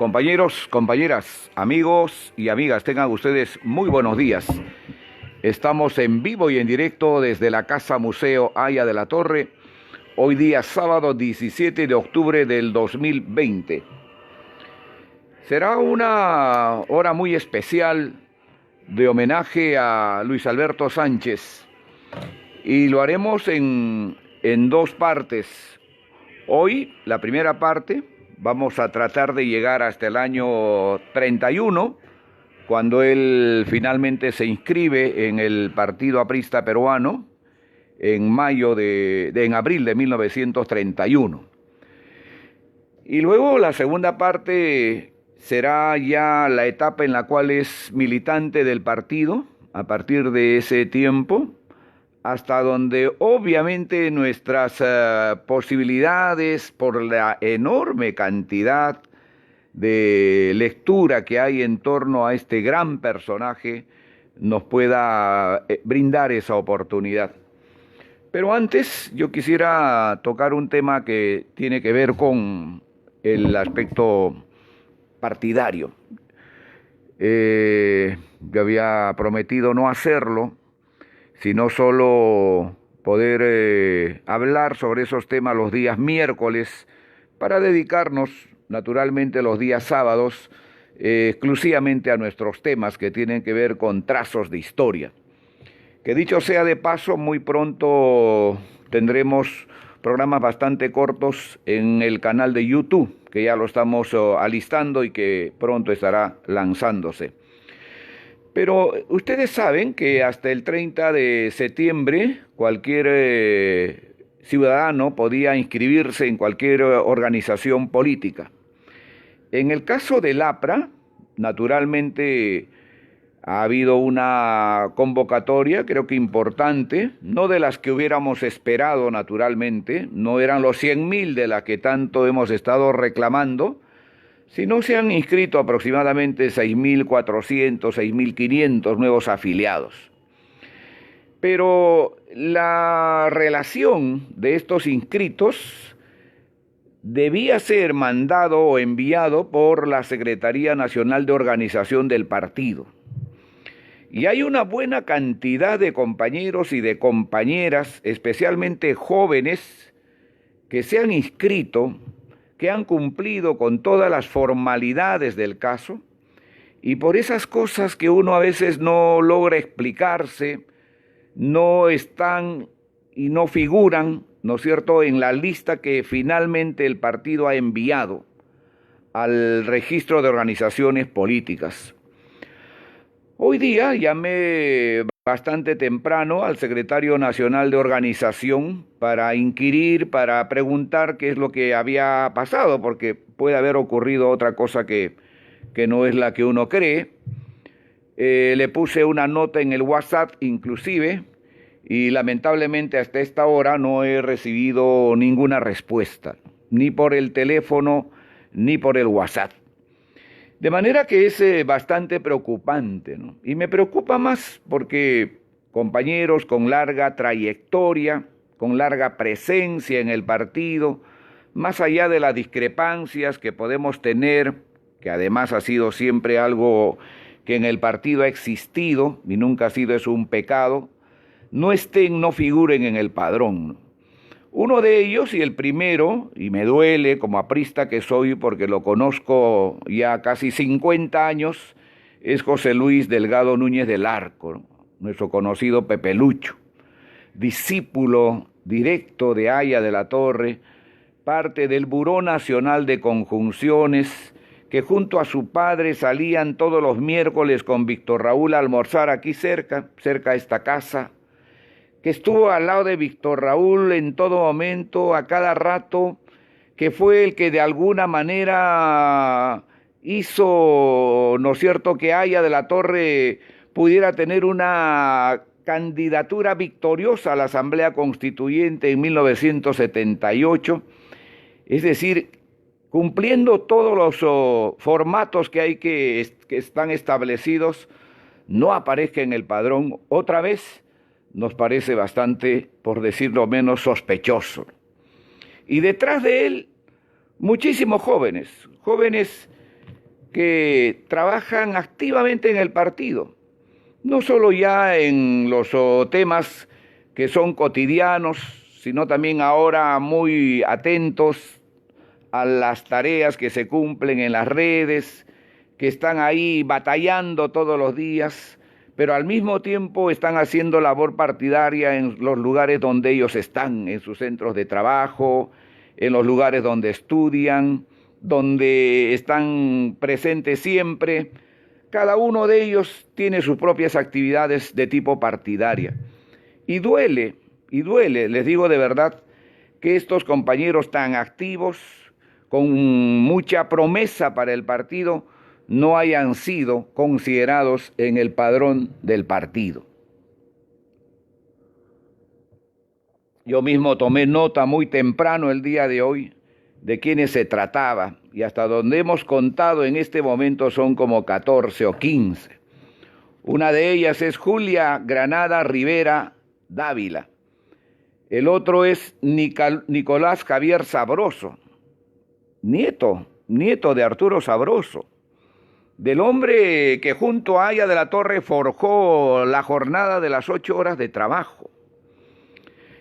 Compañeros, compañeras, amigos y amigas, tengan ustedes muy buenos días. Estamos en vivo y en directo desde la Casa Museo Haya de la Torre, hoy día sábado 17 de octubre del 2020. Será una hora muy especial de homenaje a Luis Alberto Sánchez y lo haremos en dos partes. Hoy, la primera parte, vamos a tratar de llegar hasta el año 31, cuando él finalmente se inscribe en el Partido Aprista Peruano en abril de 1931. Y luego la segunda parte será ya la etapa en la cual es militante del partido, a partir de ese tiempo, hasta donde obviamente nuestras posibilidades, por la enorme cantidad de lectura que hay en torno a este gran personaje, nos pueda brindar esa oportunidad. Pero antes yo quisiera tocar un tema que tiene que ver con el aspecto partidario. Yo había prometido no hacerlo, sino solo poder hablar sobre esos temas los días miércoles, para dedicarnos naturalmente los días sábados exclusivamente a nuestros temas que tienen que ver con trazos de historia. Que dicho sea de paso, muy pronto tendremos programas bastante cortos en el canal de YouTube, que ya lo estamos alistando y que pronto estará lanzándose. Pero ustedes saben que hasta el 30 de septiembre cualquier ciudadano podía inscribirse en cualquier organización política. En el caso del APRA, naturalmente ha habido una convocatoria, creo que importante, no de las que hubiéramos esperado naturalmente, no eran los 100.000 de las que tanto hemos estado reclamando, sino se han inscrito aproximadamente 6.400, 6.500 nuevos afiliados. Pero la relación de estos inscritos debía ser mandado o enviado por la Secretaría Nacional de Organización del partido. Y hay una buena cantidad de compañeros y de compañeras, especialmente jóvenes, que se han inscrito, que han cumplido con todas las formalidades del caso, y por esas cosas que uno a veces no logra explicarse, no están y no figuran, ¿no es cierto?, en la lista que finalmente el partido ha enviado al registro de organizaciones políticas. Hoy día llamé bastante temprano al secretario nacional de organización para inquirir, para preguntar qué es lo que había pasado, porque puede haber ocurrido otra cosa que no es la que uno cree. Le puse una nota en el WhatsApp inclusive, y lamentablemente hasta esta hora no he recibido ninguna respuesta, ni por el teléfono ni por el WhatsApp. De manera que es bastante preocupante, ¿no? Y me preocupa más porque compañeros con larga trayectoria, con larga presencia en el partido, más allá de las discrepancias que podemos tener, que además ha sido siempre algo que en el partido ha existido y nunca ha sido eso un pecado, no figuren en el padrón, ¿no? Uno de ellos, y el primero, y me duele como aprista que soy porque lo conozco ya casi 50 años, es José Luis Delgado Núñez del Arco, ¿no? Nuestro conocido Pepe Lucho, discípulo directo de Haya de la Torre, parte del Buró Nacional de Conjunciones, que junto a su padre salían todos los miércoles con Víctor Raúl a almorzar aquí cerca de esta casa, que estuvo al lado de Víctor Raúl en todo momento, a cada rato, que fue el que de alguna manera hizo, ¿no es cierto?, que Haya de la Torre pudiera tener una candidatura victoriosa a la Asamblea Constituyente en 1978, es decir, cumpliendo todos los formatos que hay que están establecidos, no aparezca en el padrón otra vez. Nos parece bastante, por decirlo menos, sospechoso. Y detrás de él, muchísimos jóvenes que trabajan activamente en el partido, no solo ya en los temas que son cotidianos, sino también ahora muy atentos a las tareas que se cumplen en las redes, que están ahí batallando todos los días, pero al mismo tiempo están haciendo labor partidaria en los lugares donde ellos están, en sus centros de trabajo, en los lugares donde estudian, donde están presentes siempre. Cada uno de ellos tiene sus propias actividades de tipo partidaria. Y duele, les digo de verdad, que estos compañeros tan activos, con mucha promesa para el partido, no hayan sido considerados en el padrón del partido. Yo mismo tomé nota muy temprano el día de hoy de quiénes se trataba, y hasta donde hemos contado en este momento son como 14 o 15. Una de ellas es Julia Granada Rivera Dávila. El otro es Nicolás Javier Sabroso, nieto de Arturo Sabroso, del hombre que junto a Aya de la Torre forjó la jornada de las 8 horas de trabajo,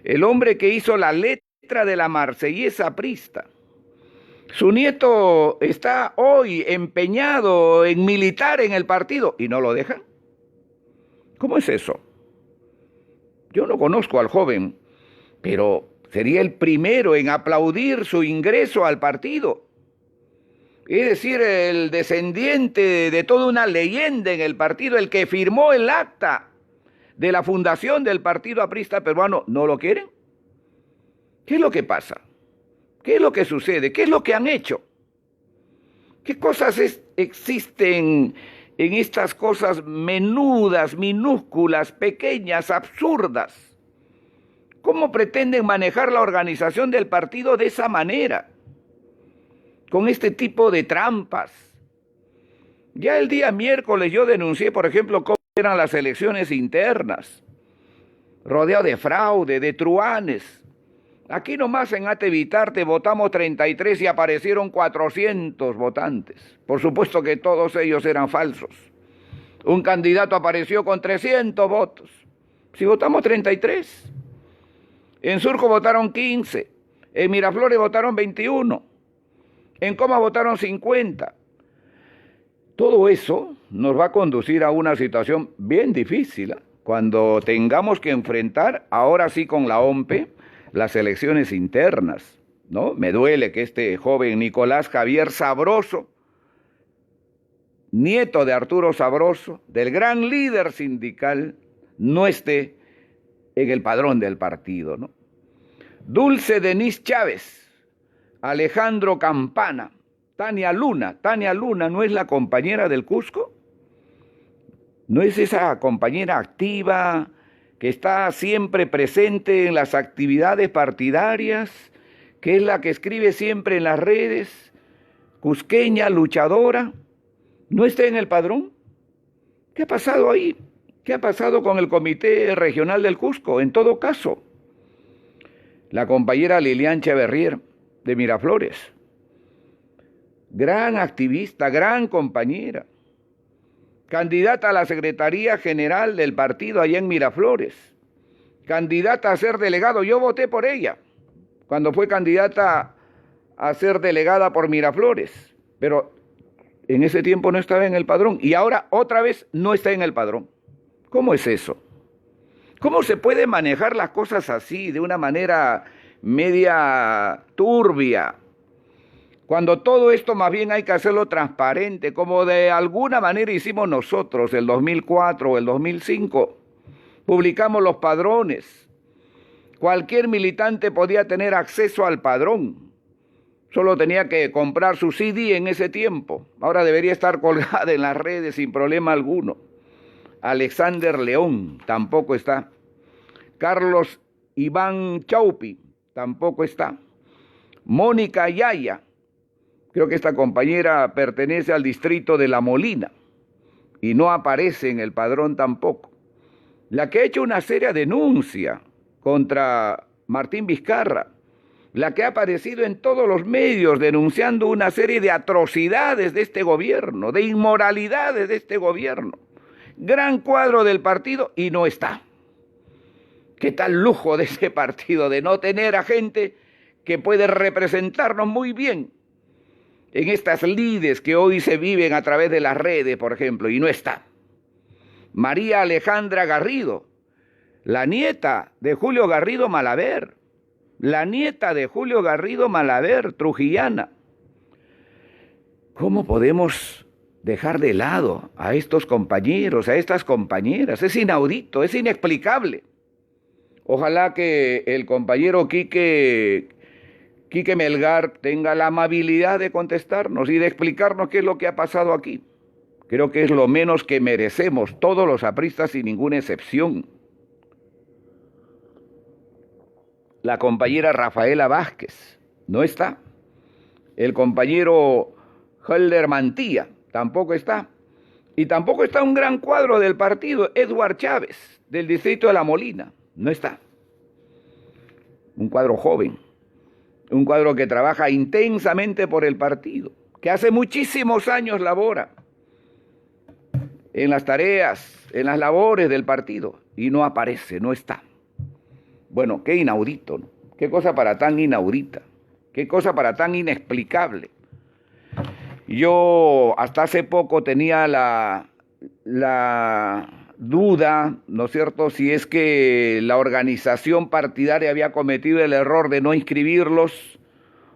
el hombre que hizo la letra de la Marsellesa aprista. Su nieto está hoy empeñado en militar en el partido y no lo dejan. ¿Cómo es eso? Yo no conozco al joven, pero sería el primero en aplaudir su ingreso al partido. Es decir, el descendiente de toda una leyenda en el partido, el que firmó el acta de la fundación del Partido Aprista Peruano, ¿no lo quieren? ¿Qué es lo que pasa? ¿Qué es lo que sucede? ¿Qué es lo que han hecho? ¿Qué cosas existen en estas cosas menudas, minúsculas, pequeñas, absurdas? ¿Cómo pretenden manejar la organización del partido de esa manera? Con este tipo de trampas. Ya el día miércoles yo denuncié, por ejemplo, cómo eran las elecciones internas, rodeado de fraude, de truanes. Aquí nomás en Atevitarte votamos 33 y aparecieron 400 votantes. Por supuesto que todos ellos eran falsos. Un candidato apareció con 300 votos. Si votamos 33. En Surco votaron 15. En Miraflores votaron 21. En Coma votaron 50. Todo eso nos va a conducir a una situación bien difícil, cuando tengamos que enfrentar, ahora sí con la OMPE, las elecciones internas, ¿no? Me duele que este joven Nicolás Javier Sabroso, nieto de Arturo Sabroso, del gran líder sindical, no esté en el padrón del partido, ¿no? Dulce Denise Chávez, Alejandro Campana, Tania Luna ¿no es la compañera del Cusco? ¿No es esa compañera activa que está siempre presente en las actividades partidarias, que es la que escribe siempre en las redes, cusqueña, luchadora? ¿No está en el padrón? ¿Qué ha pasado ahí? ¿Qué ha pasado con el Comité Regional del Cusco? En todo caso, la compañera Lilian Cheverrier de Miraflores, gran activista, gran compañera, candidata a la Secretaría General del partido allá en Miraflores, candidata a ser delegado. Yo voté por ella cuando fue candidata a ser delegada por Miraflores, pero en ese tiempo no estaba en el padrón y ahora otra vez no está en el padrón. ¿Cómo es eso? ¿Cómo se puede manejar las cosas así, de una manera media turbia, cuando todo esto más bien hay que hacerlo transparente, como de alguna manera hicimos nosotros el 2004 o el 2005? Publicamos los padrones. Cualquier militante podía tener acceso al padrón. Solo tenía que comprar su CD en ese tiempo. Ahora debería estar colgada en las redes sin problema alguno. Alexander León tampoco está. Carlos Iván Chaupi tampoco está. Mónica Yaya, creo que esta compañera pertenece al distrito de La Molina y no aparece en el padrón tampoco. La que ha hecho una seria denuncia contra Martín Vizcarra la que ha aparecido en todos los medios denunciando una serie de atrocidades de este gobierno, de inmoralidades de este gobierno. Gran cuadro del partido y no está. ¿Qué tal lujo de ese partido de no tener a gente que puede representarnos muy bien en estas lides que hoy se viven a través de las redes, por ejemplo, y no está? María Alejandra Garrido, la nieta de Julio Garrido Malaver, la nieta de Julio Garrido Malaver, trujillana. ¿Cómo podemos dejar de lado a estos compañeros, a estas compañeras? Es inaudito, es inexplicable. Ojalá que el compañero Quique Melgar tenga la amabilidad de contestarnos y de explicarnos qué es lo que ha pasado aquí. Creo que es lo menos que merecemos todos los apristas sin ninguna excepción. La compañera Rafaela Vázquez no está. El compañero Helder Mantilla tampoco está. Y tampoco está un gran cuadro del partido, Edward Chávez, del distrito de La Molina. No está. Un cuadro joven, un cuadro que trabaja intensamente por el partido, que hace muchísimos años labora en las tareas, en las labores del partido, y no aparece, no está. Bueno, qué inaudito, ¿no? Qué cosa para tan inaudita, qué cosa para tan inexplicable. Yo hasta hace poco tenía la duda, ¿no es cierto?, si es que la organización partidaria había cometido el error de no inscribirlos,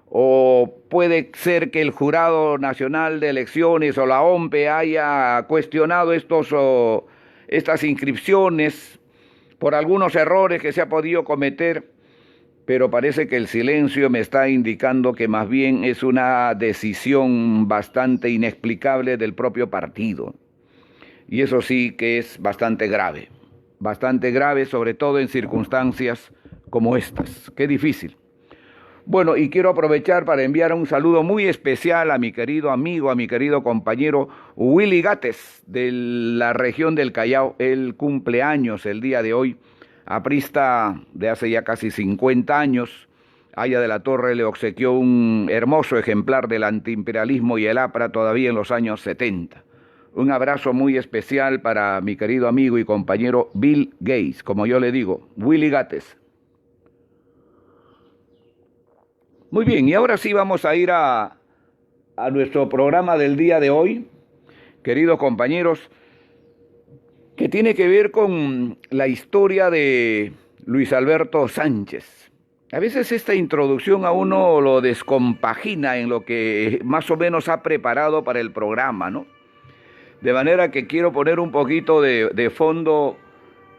o puede ser que el Jurado Nacional de Elecciones o la OMPE haya cuestionado estas inscripciones por algunos errores que se ha podido cometer, pero parece que el silencio me está indicando que más bien es una decisión bastante inexplicable del propio partido. Y eso sí que es bastante grave, sobre todo en circunstancias como estas. Qué difícil. Bueno, y quiero aprovechar para enviar un saludo muy especial a mi querido amigo, a mi querido compañero Willy Gates, de la región del Callao. Él cumple años el día de hoy, aprista de hace ya casi 50 años. Aya de la Torre le obsequió un hermoso ejemplar del antiimperialismo y el APRA todavía en los años 70. Un abrazo muy especial para mi querido amigo y compañero Bill Gates, como yo le digo, Willy Gates. Muy bien, y ahora sí vamos a ir a nuestro programa del día de hoy, queridos compañeros, que tiene que ver con la historia de Luis Alberto Sánchez. A veces esta introducción a uno lo descompagina en lo que más o menos ha preparado para el programa, ¿no? De manera que quiero poner un poquito de fondo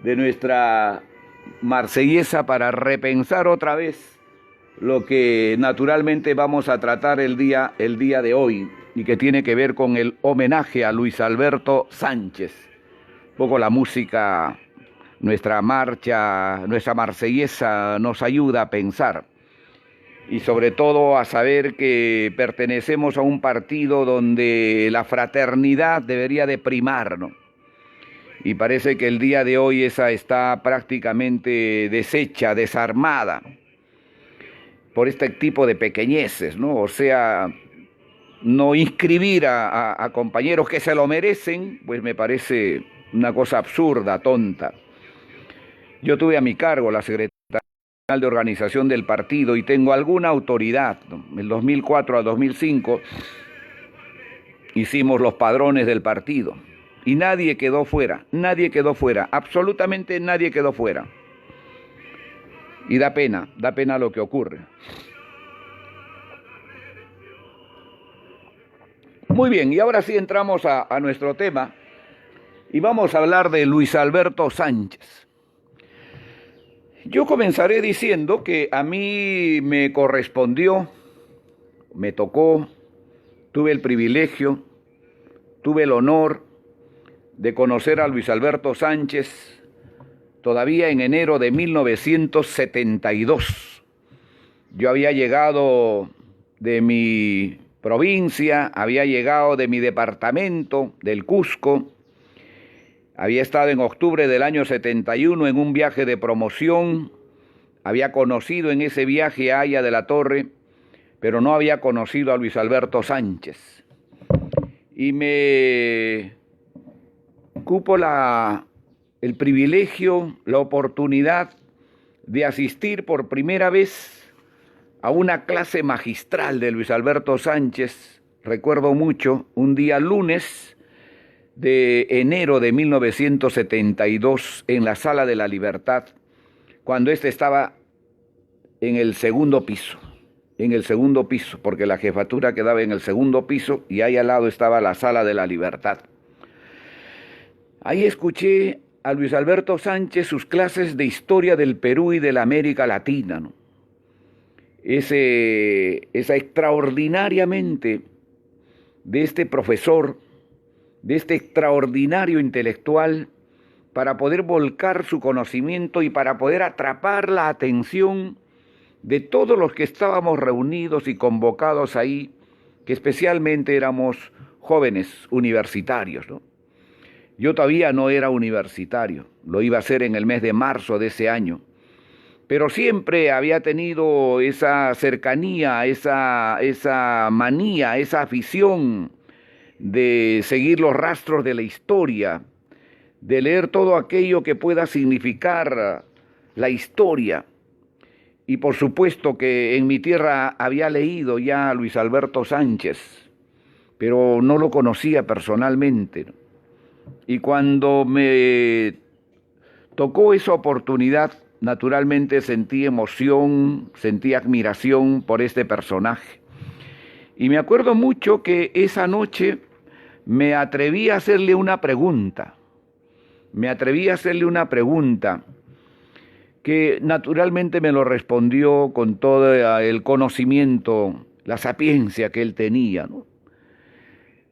de nuestra marsellesa para repensar otra vez lo que naturalmente vamos a tratar el día de hoy, y que tiene que ver con el homenaje a Luis Alberto Sánchez. Un poco la música, nuestra marcha, nuestra marsellesa nos ayuda a pensar, y sobre todo a saber que pertenecemos a un partido donde la fraternidad debería de primar, ¿no? Y parece que el día de hoy esa está prácticamente deshecha, desarmada por este tipo de pequeñeces, ¿no? O sea, no inscribir a compañeros que se lo merecen, pues me parece una cosa absurda, tonta. Yo tuve a mi cargo la Secretaría de Organización del partido y tengo alguna autoridad, ¿no? En 2004 a 2005 hicimos los padrones del partido y nadie quedó fuera, absolutamente nadie quedó fuera. Y da pena lo que ocurre. Muy bien, y ahora sí entramos a nuestro tema y vamos a hablar de Luis Alberto Sánchez. Yo comenzaré diciendo que a mí me correspondió, me tocó, tuve el privilegio, tuve el honor de conocer a Luis Alberto Sánchez todavía en enero de 1972. Yo había llegado de mi provincia, había llegado de mi departamento, del Cusco. Había estado en octubre del año 71 en un viaje de promoción había conocido en ese viaje a Haya de la Torre, pero no había conocido a Luis Alberto Sánchez. Y me cupo el privilegio, la oportunidad de asistir por primera vez a una clase magistral de Luis Alberto Sánchez. Recuerdo mucho, un día lunes de enero de 1972 en la Sala de la Libertad, cuando estaba en el segundo piso, porque la jefatura quedaba en el segundo piso y ahí al lado estaba la Sala de la Libertad. Ahí escuché a Luis Alberto Sánchez sus clases de historia del Perú y de la América Latina, ¿no? Esa extraordinariamente de este profesor, de este extraordinario intelectual, para poder volcar su conocimiento y para poder atrapar la atención de todos los que estábamos reunidos y convocados ahí, que especialmente éramos jóvenes universitarios, ¿no? Yo todavía no era universitario, lo iba a ser en el mes de marzo de ese año, pero siempre había tenido esa cercanía, esa manía, esa afición de seguir los rastros de la historia, de leer todo aquello que pueda significar la historia. Y por supuesto que en mi tierra había leído ya a Luis Alberto Sánchez, pero no lo conocía personalmente. Y cuando me tocó esa oportunidad, naturalmente sentí emoción, sentí admiración por este personaje. Y me acuerdo mucho que esa noche me atreví a hacerle una pregunta. Que naturalmente me lo respondió con todo el conocimiento, la sapiencia que él tenía, ¿no?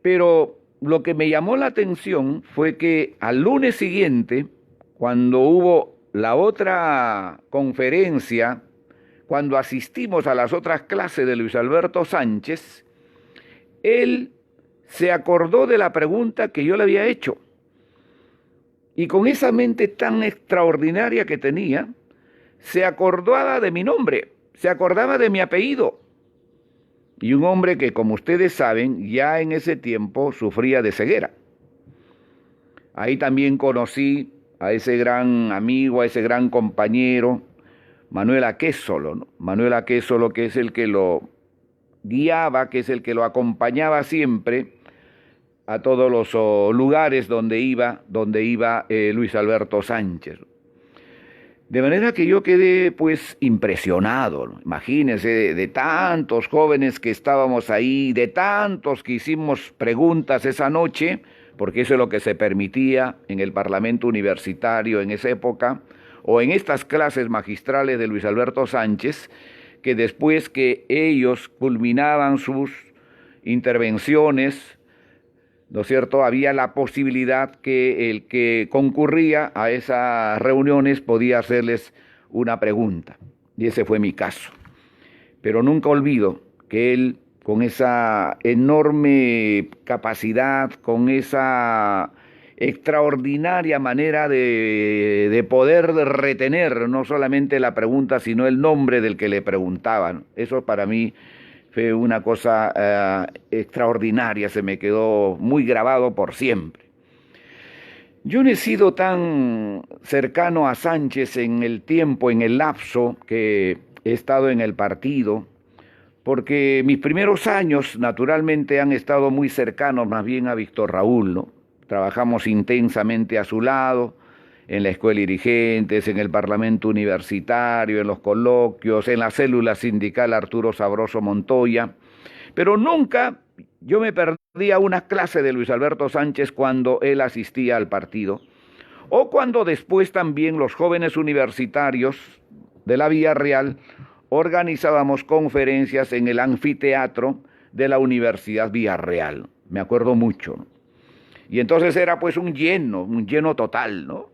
Pero lo que me llamó la atención fue que al lunes siguiente, cuando hubo la otra conferencia, cuando asistimos a las otras clases de Luis Alberto Sánchez, él se acordó de la pregunta que yo le había hecho. Y con esa mente tan extraordinaria que tenía, se acordaba de mi nombre, se acordaba de mi apellido. Y un hombre que, como ustedes saben, ya en ese tiempo sufría de ceguera. Ahí también conocí a ese gran amigo, a ese gran compañero, Manuel Aquésolo, ¿no? Manuel Aquésolo, que es el que lo guiaba, que es el que lo acompañaba siempre a todos los lugares donde iba Luis Alberto Sánchez. De manera que yo quedé pues impresionado, ¿no? Imagínense, de tantos jóvenes que estábamos ahí, de tantos que hicimos preguntas esa noche, porque eso es lo que se permitía en el Parlamento Universitario en esa época, o en estas clases magistrales de Luis Alberto Sánchez, que después que ellos culminaban sus intervenciones, ¿no es cierto?, había la posibilidad que el que concurría a esas reuniones podía hacerles una pregunta. Y ese fue mi caso. Pero nunca olvido que él, con esa enorme capacidad, con esa extraordinaria manera de poder retener no solamente la pregunta, sino el nombre del que le preguntaban. Eso para mí fue una cosa extraordinaria, se me quedó muy grabado por siempre. Yo no he sido tan cercano a Sánchez en el tiempo, en el lapso que he estado en el partido, porque mis primeros años naturalmente han estado muy cercanos más bien a Víctor Raúl, ¿no? Trabajamos intensamente a su lado, en la escuela de dirigentes, en el Parlamento Universitario, en los coloquios, en la célula sindical Arturo Sabroso Montoya, pero nunca yo me perdía una clase de Luis Alberto Sánchez cuando él asistía al partido, o cuando después también los jóvenes universitarios de la Vía Real organizábamos conferencias en el anfiteatro de la Universidad Villarreal, me acuerdo mucho, ¿no? Y entonces era pues un lleno total, ¿no?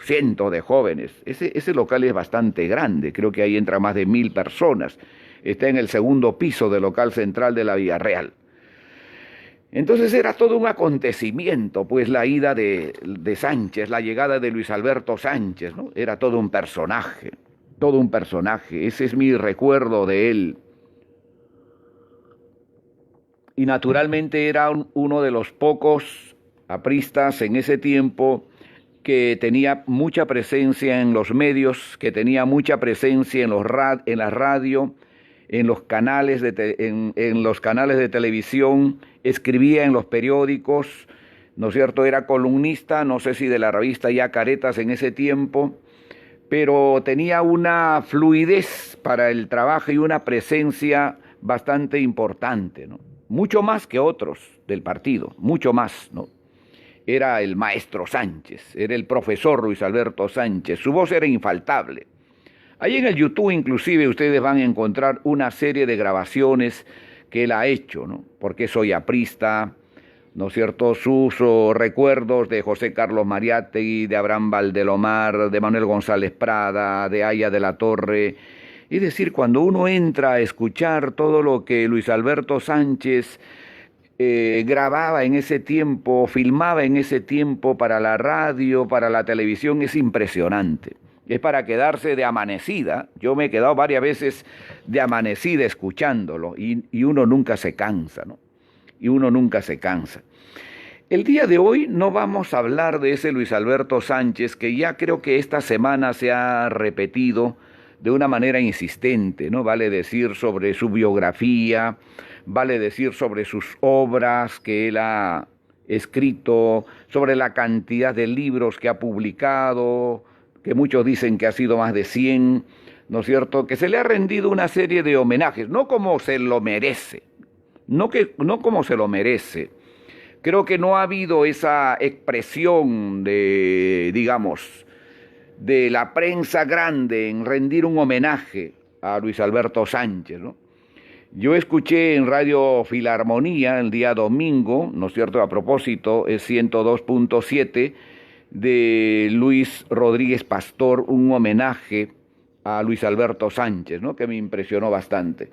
Cientos de jóvenes. Ese local es bastante grande, creo que ahí entra más de 1000 personas. Está en el segundo piso del local central de la Villarreal. Entonces era todo un acontecimiento, pues la ida de Sánchez, la llegada de Luis Alberto Sánchez, ¿no? Era todo un personaje. todo un personaje. Ese es mi recuerdo de él. Y naturalmente era uno de los pocos apristas en ese tiempo que tenía mucha presencia en los medios, que tenía mucha presencia en la radio, en los canales en los canales de televisión, escribía en los periódicos, ¿no es cierto? Era columnista, no sé si de la revista Ya Caretas en ese tiempo, pero tenía una fluidez para el trabajo y una presencia bastante importante, ¿no? Mucho más que otros del partido, mucho más, ¿no? Era el maestro Sánchez, era el profesor Luis Alberto Sánchez, su voz era infaltable. Ahí en el YouTube inclusive ustedes van a encontrar una serie de grabaciones que él ha hecho, ¿no? Porque soy aprista, ¿no es cierto? Sus recuerdos de José Carlos Mariátegui, de Abraham Valdelomar, de Manuel González Prada, de Aya de la Torre. Es decir, cuando uno entra a escuchar todo lo que Luis Alberto Sánchez grababa en ese tiempo, filmaba en ese tiempo para la radio, para la televisión, es impresionante. Es para quedarse de amanecida. Yo me he quedado varias veces de amanecida escuchándolo y uno nunca se cansa, ¿no? Y uno nunca se cansa. El día de hoy no vamos a hablar de ese Luis Alberto Sánchez, que ya creo que esta semana se ha repetido de una manera insistente, ¿no? Vale decir sobre su biografía, vale decir sobre sus obras que él ha escrito, sobre la cantidad de libros que ha publicado, que muchos dicen que ha sido más de 100, ¿no es cierto? Que se le ha rendido una serie de homenajes, no como se lo merece, no como se lo merece. Creo que no ha habido esa expresión de, digamos, de la prensa grande en rendir un homenaje a Luis Alberto Sánchez, ¿no? Yo escuché en Radio Filarmonía el día domingo, ¿no es cierto? A propósito, es 102.7 de Luis Rodríguez Pastor, un homenaje a Luis Alberto Sánchez, ¿no? Que me impresionó bastante.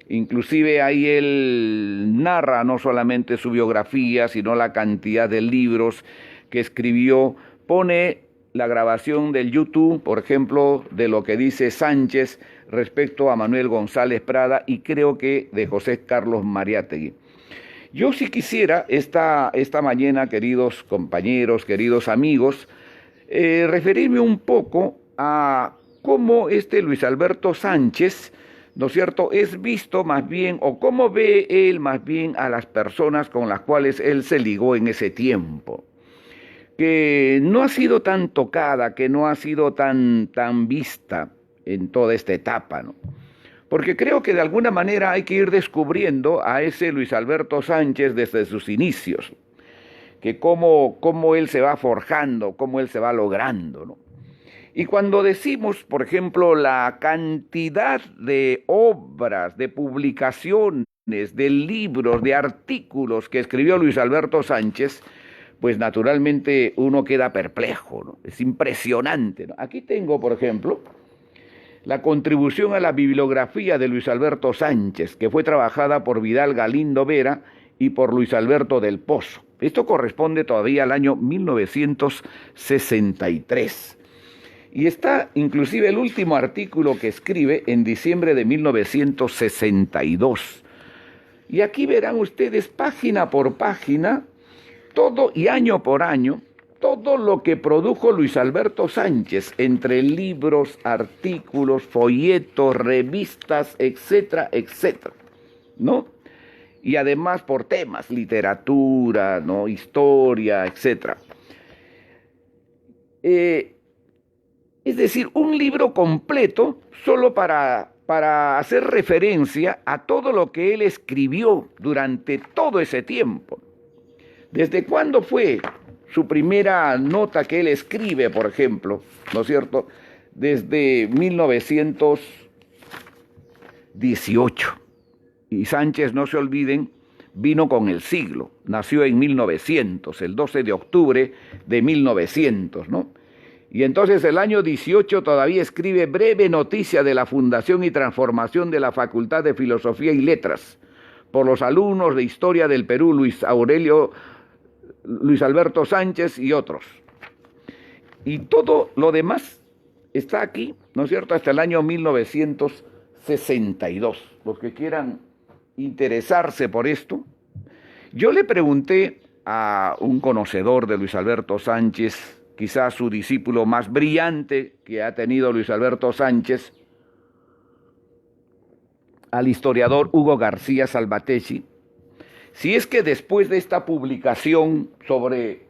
Inclusive ahí él narra no solamente su biografía, sino la cantidad de libros que escribió, pone la grabación del YouTube, por ejemplo, de lo que dice Sánchez respecto a Manuel González Prada y creo que de José Carlos Mariátegui. Yo sí quisiera esta mañana, queridos compañeros, queridos amigos, referirme un poco a cómo Luis Alberto Sánchez, ¿no es cierto?, es visto más bien, o cómo ve él más bien a las personas con las cuales él se ligó en ese tiempo, que no ha sido tan tocada, que no ha sido tan vista en toda esta etapa, ¿no? Porque creo que de alguna manera hay que ir descubriendo a ese Luis Alberto Sánchez desde sus inicios, que cómo él se va forjando, cómo él se va logrando, ¿no? Y cuando decimos, por ejemplo, la cantidad de obras, de publicaciones, de libros, de artículos que escribió Luis Alberto Sánchez, pues naturalmente uno queda perplejo, ¿no? Es impresionante, ¿no? Aquí tengo, por ejemplo, la contribución a la bibliografía de Luis Alberto Sánchez, que fue trabajada por Vidal Galindo Vera y por Luis Alberto del Pozo. Esto corresponde todavía al año 1963. Y está inclusive el último artículo que escribe en diciembre de 1962. Y aquí verán ustedes página por página, todo y año por año, todo lo que produjo Luis Alberto Sánchez entre libros, artículos, folletos, revistas, etcétera, etcétera, ¿no? Y además por temas, literatura, ¿no?, historia, etcétera. Es decir, un libro completo solo para hacer referencia a todo lo que él escribió durante todo ese tiempo. ¿Desde cuándo fue su primera nota que él escribe, por ejemplo, ¿no es cierto? Desde 1918. Y Sánchez, no se olviden, vino con el siglo. Nació en 1900, el 12 de octubre de 1900, ¿no? Y entonces el año 18 todavía escribe breve noticia de la fundación y transformación de la Facultad de Filosofía y Letras por los alumnos de Historia del Perú, Luis Alberto Sánchez y otros. Y todo lo demás está aquí, ¿no es cierto?, hasta el año 1962. Los que quieran interesarse por esto. Yo le pregunté a un conocedor de Luis Alberto Sánchez, quizás su discípulo más brillante que ha tenido Luis Alberto Sánchez, al historiador Hugo García Salvateschi, si es que después de esta publicación sobre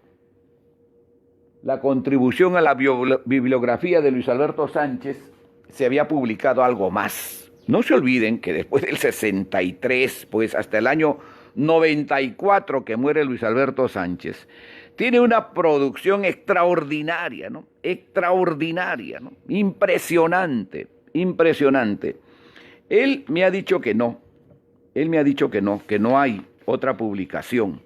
la contribución a la bibliografía de Luis Alberto Sánchez se había publicado algo más. No se olviden que después del 63, pues hasta el año 94 que muere Luis Alberto Sánchez, tiene una producción extraordinaria, ¿no? Extraordinaria, ¿no? Impresionante, impresionante. Él me ha dicho que no, que no hay otra publicación.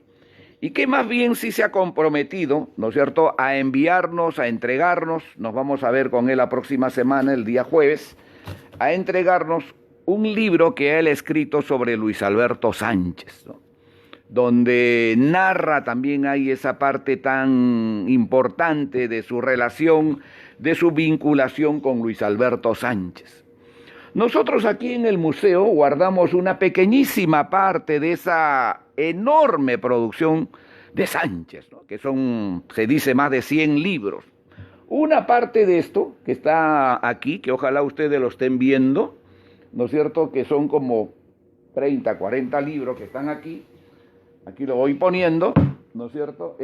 Y que más bien sí se ha comprometido, ¿no es cierto?, a enviarnos, a entregarnos, nos vamos a ver con él la próxima semana, el día jueves, a entregarnos un libro que él ha escrito sobre Luis Alberto Sánchez, ¿no?, donde narra también hay esa parte tan importante de su relación, de su vinculación con Luis Alberto Sánchez. Nosotros aquí en el museo guardamos una pequeñísima parte de esa enorme producción de Sánchez, ¿no?, que son, se dice, más de 100 libros. Una parte de esto que está aquí, que ojalá ustedes lo estén viendo, ¿no es cierto?, que son como 30, 40 libros que están aquí lo voy poniendo, ¿no es cierto?,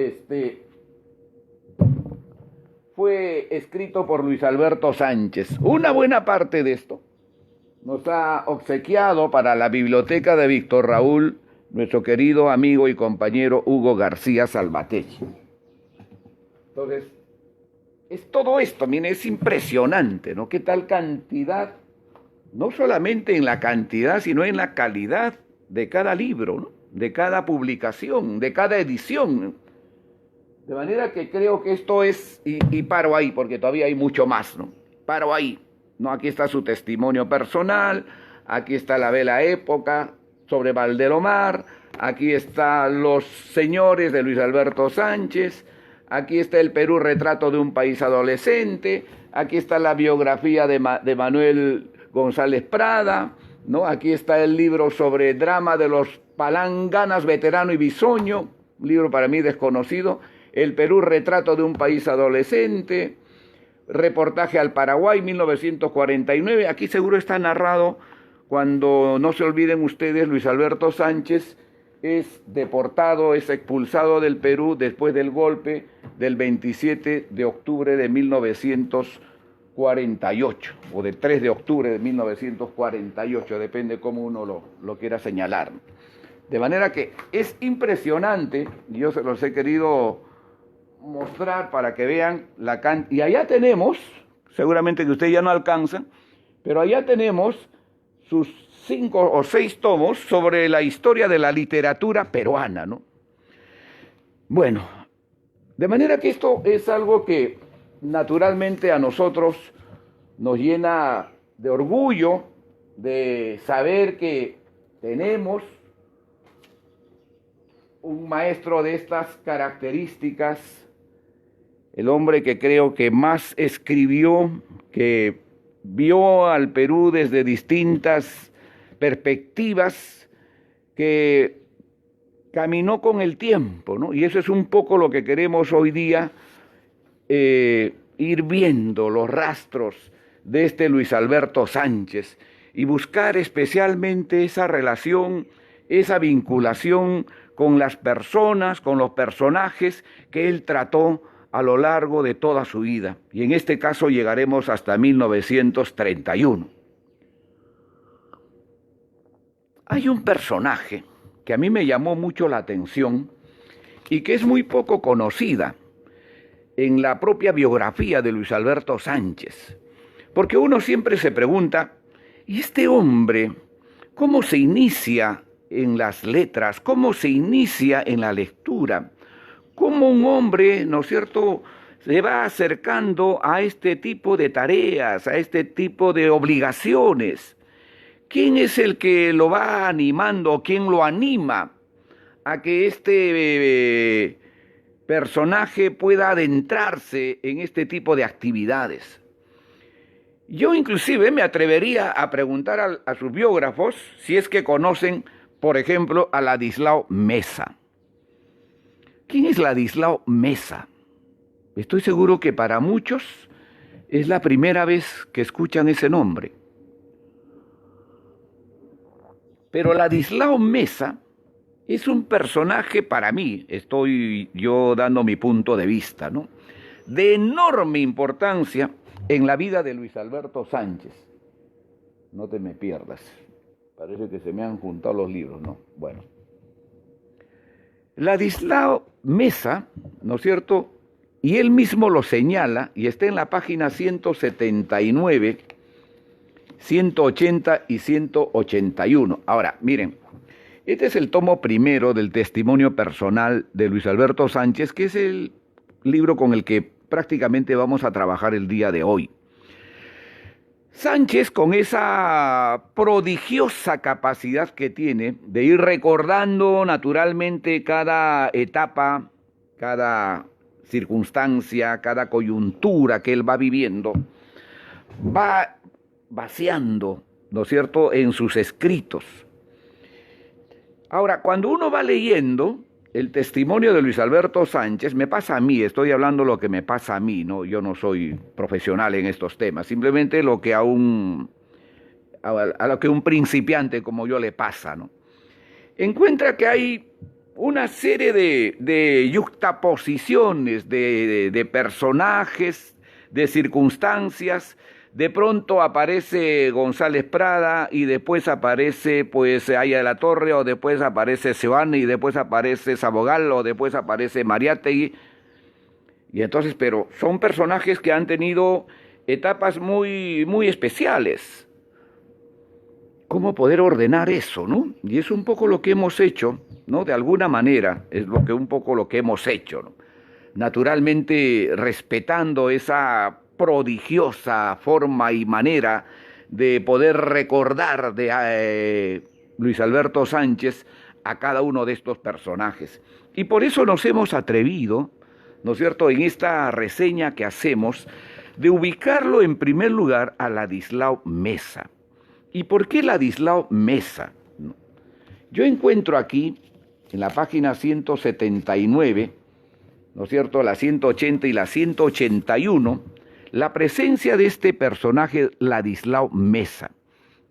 fue escrito por Luis Alberto Sánchez. Una buena parte de esto nos ha obsequiado para la biblioteca de Víctor Raúl nuestro querido amigo y compañero Hugo García Salvateschi. Entonces, es todo esto, miren, es impresionante, ¿no? Qué tal cantidad, no solamente en la cantidad, sino en la calidad de cada libro, ¿no?, de cada publicación, de cada edición. De manera que creo que esto es, y paro ahí, porque todavía hay mucho más, ¿no? Paro ahí. No, aquí está su testimonio personal, aquí está la Bella Época sobre Valdelomar, aquí están los señores de Luis Alberto Sánchez, aquí está el Perú, retrato de un país adolescente, aquí está la biografía de Manuel González Prada, ¿no? Aquí está el libro sobre drama de los Palanganas, Veterano y Bisoño, un libro para mí desconocido, el Perú, retrato de un país adolescente, reportaje al Paraguay, 1949, aquí seguro está narrado cuando, no se olviden ustedes, Luis Alberto Sánchez es deportado, es expulsado del Perú después del golpe del 27 de octubre de 1948, o del 3 de octubre de 1948, depende cómo uno lo quiera señalar. De manera que es impresionante, yo se los he querido mostrar para que vean la cantidad. Y allá tenemos, seguramente que ustedes ya no alcanzan, pero allá tenemos sus 5 o 6 tomos sobre la historia de la literatura peruana, ¿no? Bueno, de manera que esto es algo que naturalmente a nosotros nos llena de orgullo de saber que tenemos un maestro de estas características, el hombre que creo que más escribió, que vio al Perú desde distintas perspectivas, que caminó con el tiempo, ¿no? Y eso es un poco lo que queremos hoy día, ir viendo los rastros de este Luis Alberto Sánchez y buscar especialmente esa relación, esa vinculación con las personas, con los personajes que él trató a lo largo de toda su vida. Y en este caso llegaremos hasta 1931. Hay un personaje que a mí me llamó mucho la atención y que es muy poco conocida en la propia biografía de Luis Alberto Sánchez. Porque uno siempre se pregunta, ¿y este hombre cómo se inicia en las letras? ¿Cómo se inicia en la lectura? ¿Cómo un hombre, ¿no es cierto?, se va acercando a este tipo de tareas, a este tipo de obligaciones? ¿Quién es el que lo va animando? ¿Quién lo anima a que este personaje pueda adentrarse en este tipo de actividades? Yo inclusive me atrevería a preguntar a sus biógrafos si es que conocen, por ejemplo, a Ladislao Mesa. ¿Quién es Ladislao Mesa? Estoy seguro que para muchos es la primera vez que escuchan ese nombre. Pero Ladislao Mesa es un personaje, para mí, estoy yo dando mi punto de vista, ¿no?, de enorme importancia en la vida de Luis Alberto Sánchez. No te me pierdas. Parece que se me han juntado los libros, ¿no? Bueno. Ladislao Mesa, ¿no es cierto?, y él mismo lo señala, y está en la página 179, 180 y 181. Ahora, miren, este es el tomo primero del testimonio personal de Luis Alberto Sánchez, que es el libro con el que prácticamente vamos a trabajar el día de hoy. Sánchez, con esa prodigiosa capacidad que tiene de ir recordando naturalmente cada etapa, cada circunstancia, cada coyuntura que él va viviendo, va vaciando, ¿no es cierto?, en sus escritos. Ahora, cuando uno va leyendo el testimonio de Luis Alberto Sánchez, me pasa a mí, estoy hablando lo que me pasa a mí, ¿no? Yo no soy profesional en estos temas, simplemente lo que a lo que un principiante como yo le pasa, ¿no? Encuentra que hay una serie de yuxtaposiciones, de personajes, de circunstancias. De pronto aparece González Prada y después aparece pues Aya de la Torre, o después aparece Seoane y después aparece Sabogal, o después aparece Mariátegui. Y entonces, pero son personajes que han tenido etapas muy, muy especiales. ¿Cómo poder ordenar eso, no? Y es un poco lo que hemos hecho, ¿no? De alguna manera, es un poco lo que hemos hecho, ¿no? Naturalmente respetando esa prodigiosa forma y manera de poder recordar de Luis Alberto Sánchez a cada uno de estos personajes. Y por eso nos hemos atrevido, ¿no es cierto?, en esta reseña que hacemos, de ubicarlo en primer lugar a Ladislao Mesa. ¿Y por qué Ladislao Mesa? Yo encuentro aquí, en la página 179, ¿no es cierto?, la 180 y la 181, la presencia de este personaje Ladislao Mesa.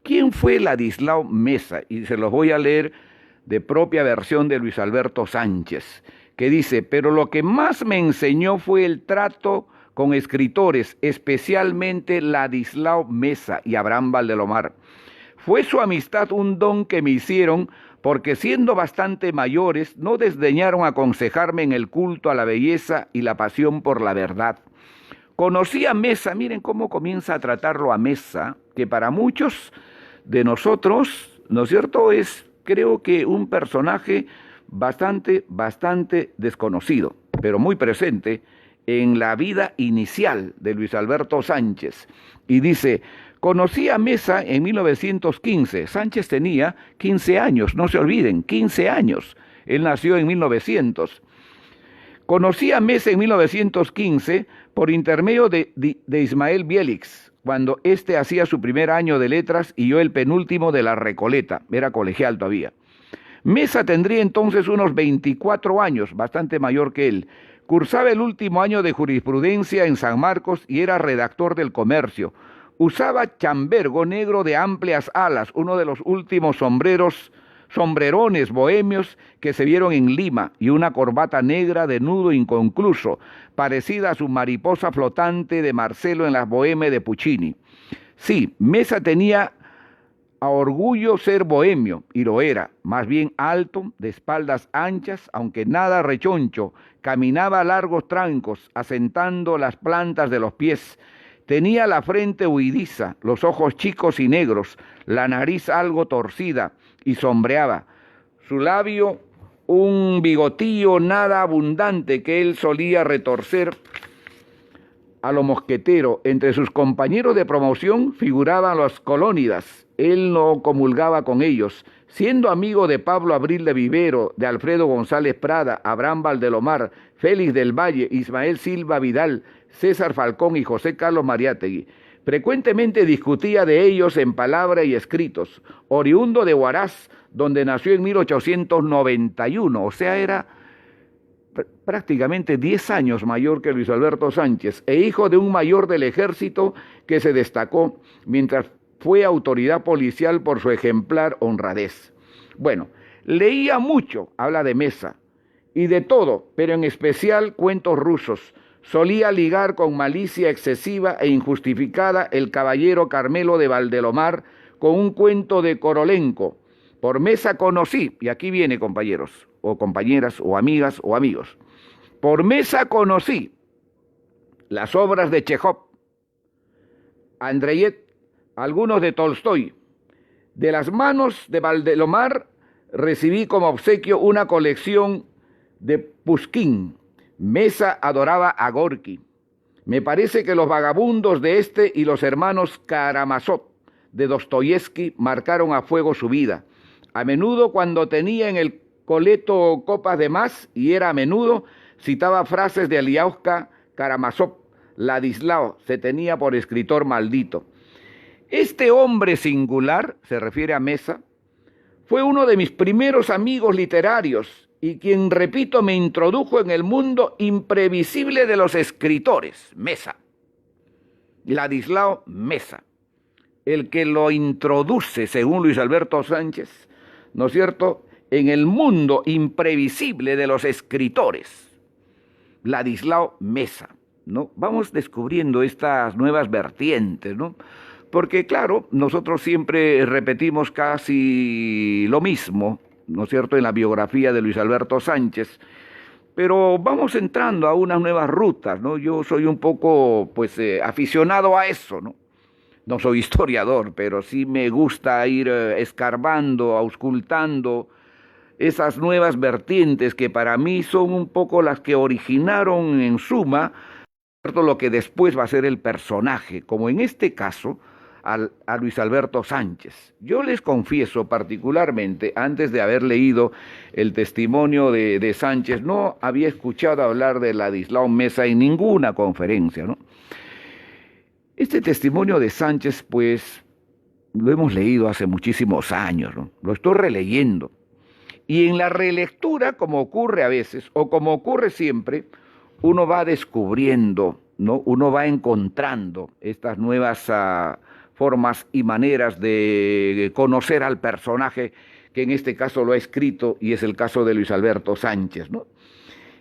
¿Quién fue Ladislao Mesa? Y se los voy a leer de propia versión de Luis Alberto Sánchez, que dice: pero lo que más me enseñó fue el trato con escritores, especialmente Ladislao Mesa y Abraham Valdelomar. Fue su amistad un don que me hicieron, porque siendo bastante mayores, no desdeñaron aconsejarme en el culto a la belleza y la pasión por la verdad. Conocí a Mesa, miren cómo comienza a tratarlo a Mesa, que para muchos de nosotros, ¿no es cierto?, es, creo que, un personaje bastante desconocido, pero muy presente en la vida inicial de Luis Alberto Sánchez. Y dice: conocí a Mesa en 1915. Sánchez tenía 15 años, no se olviden, 15 años. Él nació en 1900. Conocí a Mesa en 1915 por intermedio de Ismael Bielix, cuando éste hacía su primer año de letras y yo el penúltimo de la Recoleta, era colegial todavía. Mesa tendría entonces unos 24 años, bastante mayor que él. Cursaba el último año de jurisprudencia en San Marcos y era redactor del Comercio. Usaba chambergo negro de amplias alas, uno de los últimos sombrerones bohemios que se vieron en Lima, y una corbata negra de nudo inconcluso, parecida a su mariposa flotante de Marcelo en las Bohème de Puccini. Sí, Mesa tenía a orgullo ser bohemio, y lo era, más bien alto, de espaldas anchas, aunque nada rechoncho, caminaba a largos trancos, asentando las plantas de los pies. Tenía la frente huidiza, los ojos chicos y negros, la nariz algo torcida, y sombreaba. Su labio, un bigotillo nada abundante que él solía retorcer a lo mosquetero. Entre sus compañeros de promoción figuraban los colónidas. Él no comulgaba con ellos. Siendo amigo de Pablo Abril de Vivero, de Alfredo González Prada, Abraham Valdelomar, Félix del Valle, Ismael Silva Vidal, César Falcón y José Carlos Mariátegui. Frecuentemente discutía de ellos en palabra y escritos. Oriundo de Huaraz, donde nació en 1891, o sea, era prácticamente 10 años mayor que Luis Alberto Sánchez, e hijo de un mayor del ejército que se destacó mientras fue autoridad policial por su ejemplar honradez. Bueno, leía mucho, habla de Mesa, y de todo, pero en especial cuentos rusos. Solía ligar con malicia excesiva e injustificada el caballero Carmelo de Valdelomar con un cuento de Korolenko. Por Mesa conocí, y aquí viene, compañeros, o compañeras, o amigas, o amigos. Por Mesa conocí las obras de Chejov, Andreyev, algunos de Tolstoy. De las manos de Valdelomar recibí como obsequio una colección de Pushkin. Mesa adoraba a Gorki. Me parece que los vagabundos de este y los hermanos Karamazov de Dostoyevsky marcaron a fuego su vida. A menudo, cuando tenía en el coleto copas de más, y era a menudo, citaba frases de Aliauskas Karamazov. Ladislao se tenía por escritor maldito. Este hombre singular, se refiere a Mesa, fue uno de mis primeros amigos literarios y quien, repito, me introdujo en el mundo imprevisible de los escritores. Mesa. Ladislao Mesa. El que lo introduce, según Luis Alberto Sánchez, ¿no es cierto?, en el mundo imprevisible de los escritores. Ladislao Mesa, ¿no? Vamos descubriendo estas nuevas vertientes, ¿no? Porque, claro, nosotros siempre repetimos casi lo mismo, ¿no es cierto?, en la biografía de Luis Alberto Sánchez, pero vamos entrando a unas nuevas rutas, ¿no? Yo soy un poco, pues, aficionado a eso, ¿no? No soy historiador, pero sí me gusta ir escarbando, auscultando esas nuevas vertientes que para mí son un poco las que originaron en suma lo que después va a ser el personaje, como en este caso a Luis Alberto Sánchez. Yo les confieso particularmente, antes de haber leído el testimonio de Sánchez, no había escuchado hablar de Ladislao Mesa en ninguna conferencia, ¿no? Este testimonio de Sánchez, pues, lo hemos leído hace muchísimos años, ¿no? Lo estoy releyendo. Y en la relectura, como ocurre a veces, o como ocurre siempre, uno va descubriendo, ¿no? Uno va encontrando estas nuevas formas y maneras de conocer al personaje que en este caso lo ha escrito, y es el caso de Luis Alberto Sánchez, ¿no?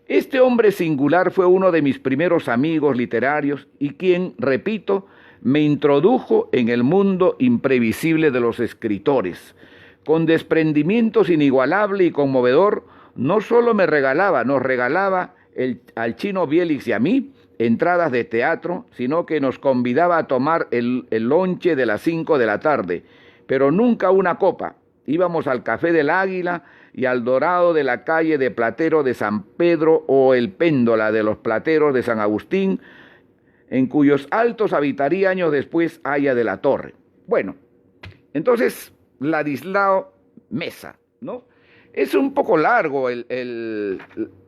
Este hombre singular fue uno de mis primeros amigos literarios y quien, repito, me introdujo en el mundo imprevisible de los escritores. Con desprendimientos inigualable y conmovedor, no solo nos regalaba al Chino Bielix y a mí entradas de teatro, sino que nos convidaba a tomar el lonche de las 5 de la tarde, pero nunca una copa. Íbamos al Café del Águila y al Dorado de la calle de Platero de San Pedro o el Péndola de los Plateros de San Agustín, en cuyos altos habitaría años después Aya de la Torre. Bueno, entonces Ladislao Mesa, ¿no? Es un poco largo el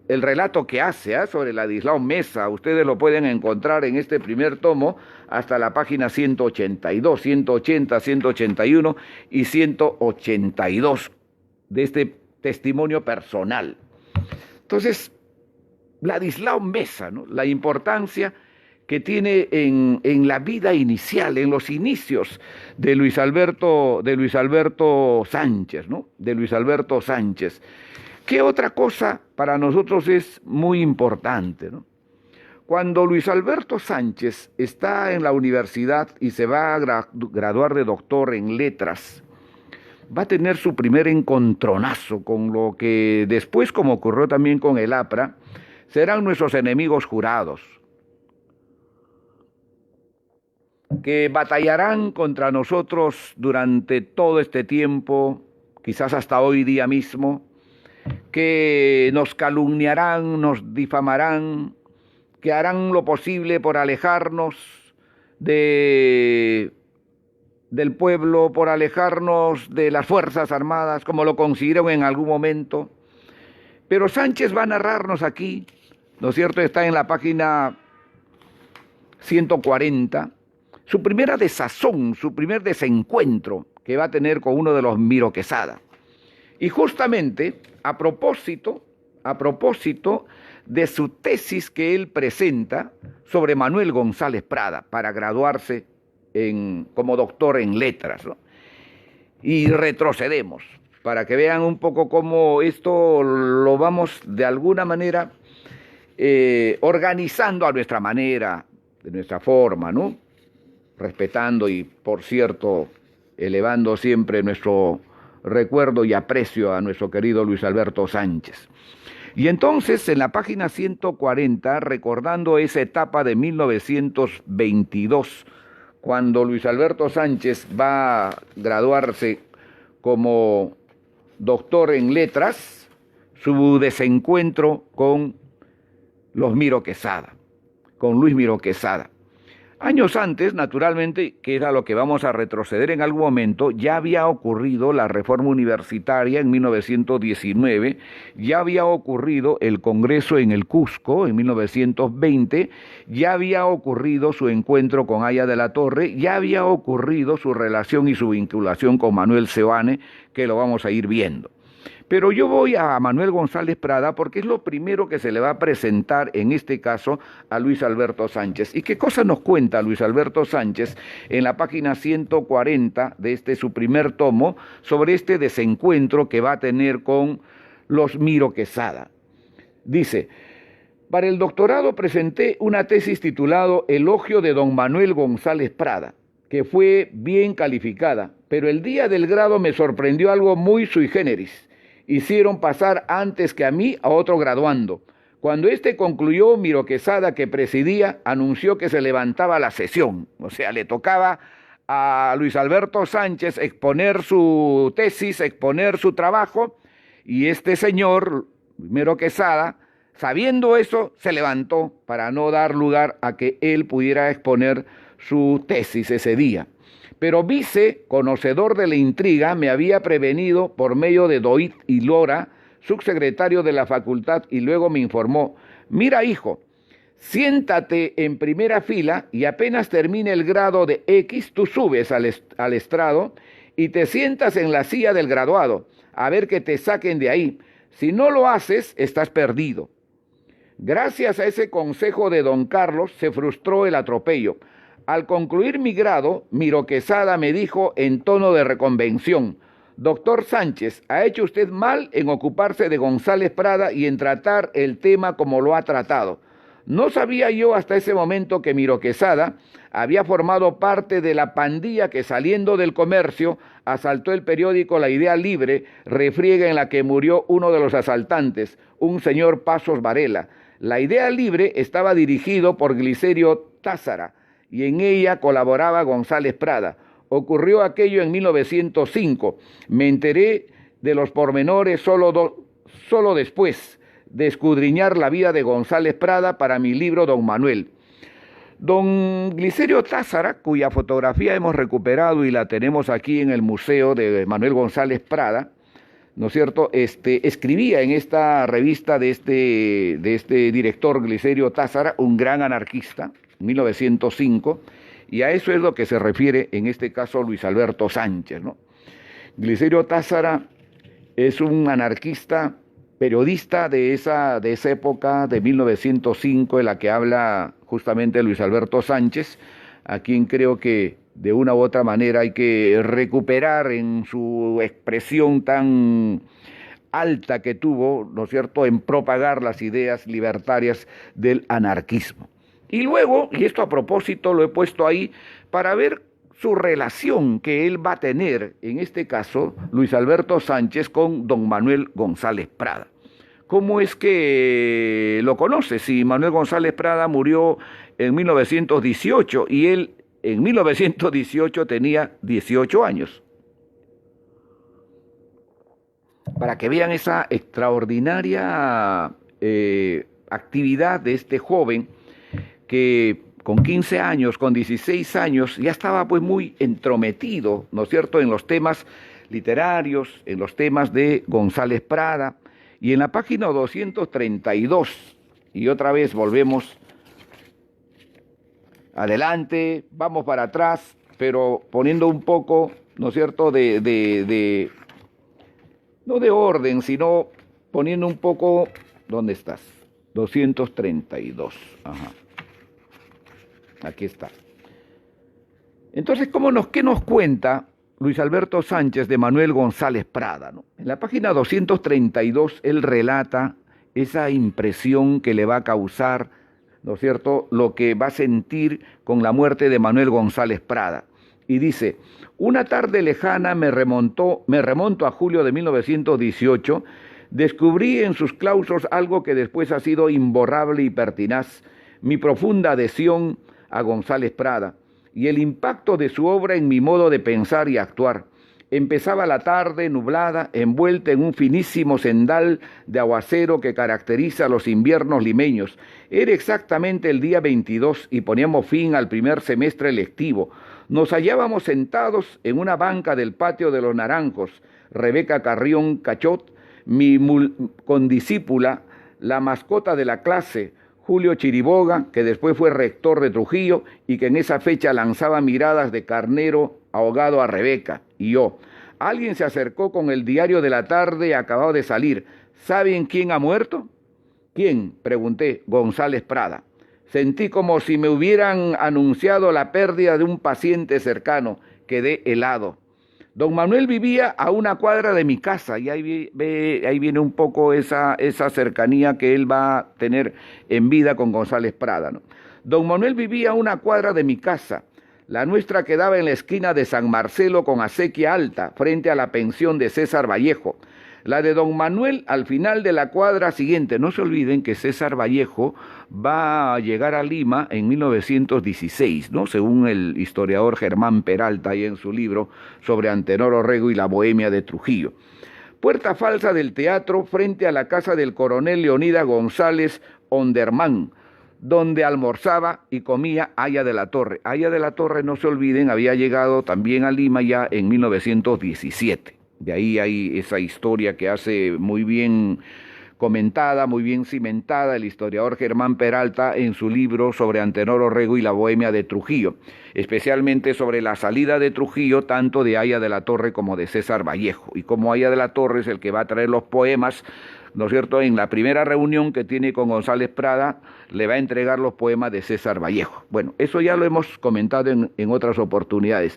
relato que hace sobre Ladislao Mesa. Ustedes lo pueden encontrar en este primer tomo hasta la página 182, 180, 181 y 182 de este testimonio personal. Entonces, Ladislao Mesa, ¿no? La importancia que tiene en la vida inicial, en los inicios de Luis Alberto Sánchez, ¿no? De Luis Alberto Sánchez. ¿Qué otra cosa para nosotros es muy importante, ¿no? Cuando Luis Alberto Sánchez está en la universidad y se va a graduar de doctor en letras, va a tener su primer encontronazo con lo que después, como ocurrió también con el APRA, serán nuestros enemigos jurados, que batallarán contra nosotros durante todo este tiempo, quizás hasta hoy día mismo, que nos calumniarán, nos difamarán, que harán lo posible por alejarnos del pueblo, por alejarnos de las Fuerzas Armadas, como lo consiguieron en algún momento. Pero Sánchez va a narrarnos aquí, ¿no es cierto? Está en la página 140, su primera desazón, su primer desencuentro que va a tener con uno de los Miro Quesada. Y justamente a propósito de su tesis que él presenta sobre Manuel González Prada para graduarse como doctor en letras, ¿no? Y retrocedemos para que vean un poco cómo esto lo vamos de alguna manera organizando a nuestra manera, de nuestra forma, ¿no? Respetando y, por cierto, elevando siempre nuestro recuerdo y aprecio a nuestro querido Luis Alberto Sánchez. Y entonces, en la página 140, recordando esa etapa de 1922, cuando Luis Alberto Sánchez va a graduarse como doctor en letras, su desencuentro con los Miro Quesada, con Luis Miro Quesada. Años antes, naturalmente, que era lo que vamos a retroceder en algún momento, ya había ocurrido la reforma universitaria en 1919, ya había ocurrido el Congreso en el Cusco en 1920, ya había ocurrido su encuentro con Haya de la Torre, ya había ocurrido su relación y su vinculación con Manuel Seoane, que lo vamos a ir viendo. Pero yo voy a Manuel González Prada porque es lo primero que se le va a presentar en este caso a Luis Alberto Sánchez. ¿Y qué cosa nos cuenta Luis Alberto Sánchez en la página 140 de su primer tomo sobre este desencuentro que va a tener con los Miro Quesada? Dice: para el doctorado presenté una tesis titulado Elogio de don Manuel González Prada, que fue bien calificada, pero el día del grado me sorprendió algo muy sui generis. Hicieron pasar antes que a mí a otro graduando. Cuando éste concluyó, Miro Quesada, que presidía, anunció que se levantaba la sesión. O sea, le tocaba a Luis Alberto Sánchez exponer su tesis, exponer su trabajo, y este señor, Miro Quesada, sabiendo eso, se levantó para no dar lugar a que él pudiera exponer su tesis ese día. Pero Vice, conocedor de la intriga, me había prevenido por medio de Doit y Lora, subsecretario de la facultad, y luego me informó: mira, hijo, siéntate en primera fila y apenas termine el grado de X, tú subes al estrado y te sientas en la silla del graduado, a ver que te saquen de ahí. Si no lo haces, estás perdido. Gracias a ese consejo de don Carlos se frustró el atropello. Al concluir mi grado, Miro Quesada me dijo en tono de reconvención: doctor Sánchez, ha hecho usted mal en ocuparse de González Prada y en tratar el tema como lo ha tratado. No sabía yo hasta ese momento que Miro Quesada había formado parte de la pandilla que, saliendo del comercio, asaltó el periódico La Idea Libre, refriega en la que murió uno de los asaltantes, un señor Pasos Varela. La Idea Libre estaba dirigido por Glicerio Tázara, y en ella colaboraba González Prada. Ocurrió aquello en 1905. Me enteré de los pormenores solo después de escudriñar la vida de González Prada para mi libro Don Manuel. Don Glicerio Tázara, cuya fotografía hemos recuperado y la tenemos aquí en el Museo de Manuel González Prada, ¿no es cierto?, escribía en esta revista de este director Glicerio Tázara, un gran anarquista, 1905, y a eso es lo que se refiere en este caso Luis Alberto Sánchez, ¿no? Glicerio Tázara es un anarquista, periodista de esa época de 1905, en la que habla justamente Luis Alberto Sánchez, a quien creo que de una u otra manera hay que recuperar en su expresión tan alta que tuvo, ¿no es cierto?, en propagar las ideas libertarias del anarquismo. Y luego, y esto a propósito lo he puesto ahí, para ver su relación que él va a tener, en este caso, Luis Alberto Sánchez, con don Manuel González Prada. ¿Cómo es que lo conoce? Si Manuel González Prada murió en 1918 y él en 1918 tenía 18 años. Para que vean esa extraordinaria actividad de este joven que con 15 años, con 16 años, ya estaba pues muy entrometido, ¿no es cierto?, en los temas literarios, en los temas de González Prada. Y en la página 232, y otra vez volvemos adelante, vamos para atrás, pero poniendo un poco, ¿no es cierto?, no de orden, sino poniendo un poco, ¿dónde estás? 232, ajá, aquí está. Entonces, ¿qué nos cuenta Luis Alberto Sánchez de Manuel González Prada, ¿no? En la página 232, él relata esa impresión que le va a causar, ¿no es cierto?, lo que va a sentir con la muerte de Manuel González Prada. Y dice: una tarde lejana me remonto a julio de 1918, descubrí en sus claustros algo que después ha sido imborrable y pertinaz, mi profunda adhesión a González Prada y el impacto de su obra en mi modo de pensar y actuar. Empezaba la tarde nublada, envuelta en un finísimo cendal de aguacero que caracteriza los inviernos limeños. Era exactamente el día 22 y poníamos fin al primer semestre lectivo. Nos hallábamos sentados en una banca del patio de los Naranjos. Rebeca Carrión Cachot, mi condiscípula, la mascota de la clase, Julio Chiriboga, que después fue rector de Trujillo y que en esa fecha lanzaba miradas de carnero ahogado a Rebeca, y yo. Alguien se acercó con el diario de la tarde acabado de salir. ¿Saben quién ha muerto? ¿Quién?, pregunté. González Prada. Sentí como si me hubieran anunciado la pérdida de un paciente cercano. Quedé helado. Don Manuel vivía a una cuadra de mi casa, y ahí viene un poco esa cercanía que él va a tener en vida con González Prada, ¿no? Don Manuel vivía a una cuadra de mi casa. La nuestra quedaba en la esquina de San Marcelo con Acequia Alta, frente a la pensión de César Vallejo. La de don Manuel al final de la cuadra siguiente. No se olviden que César Vallejo va a llegar a Lima en 1916, ¿no?, según el historiador Germán Peralta, ahí en su libro sobre Antenor Orrego y la Bohemia de Trujillo. Puerta falsa del teatro frente a la casa del coronel Leonidas González Onderman, donde almorzaba y comía Aya de la Torre. Aya de la Torre, no se olviden, había llegado también a Lima ya en 1917. De ahí hay esa historia que hace muy bien comentada, muy bien cimentada el historiador Germán Peralta en su libro sobre Antenor Orrego y la Bohemia de Trujillo, especialmente sobre la salida de Trujillo tanto de Aya de la Torre como de César Vallejo, y como Aya de la Torre es el que va a traer los poemas, ¿no es cierto?, en la primera reunión que tiene con González Prada, le va a entregar los poemas de César Vallejo. Bueno, eso ya lo hemos comentado en otras oportunidades.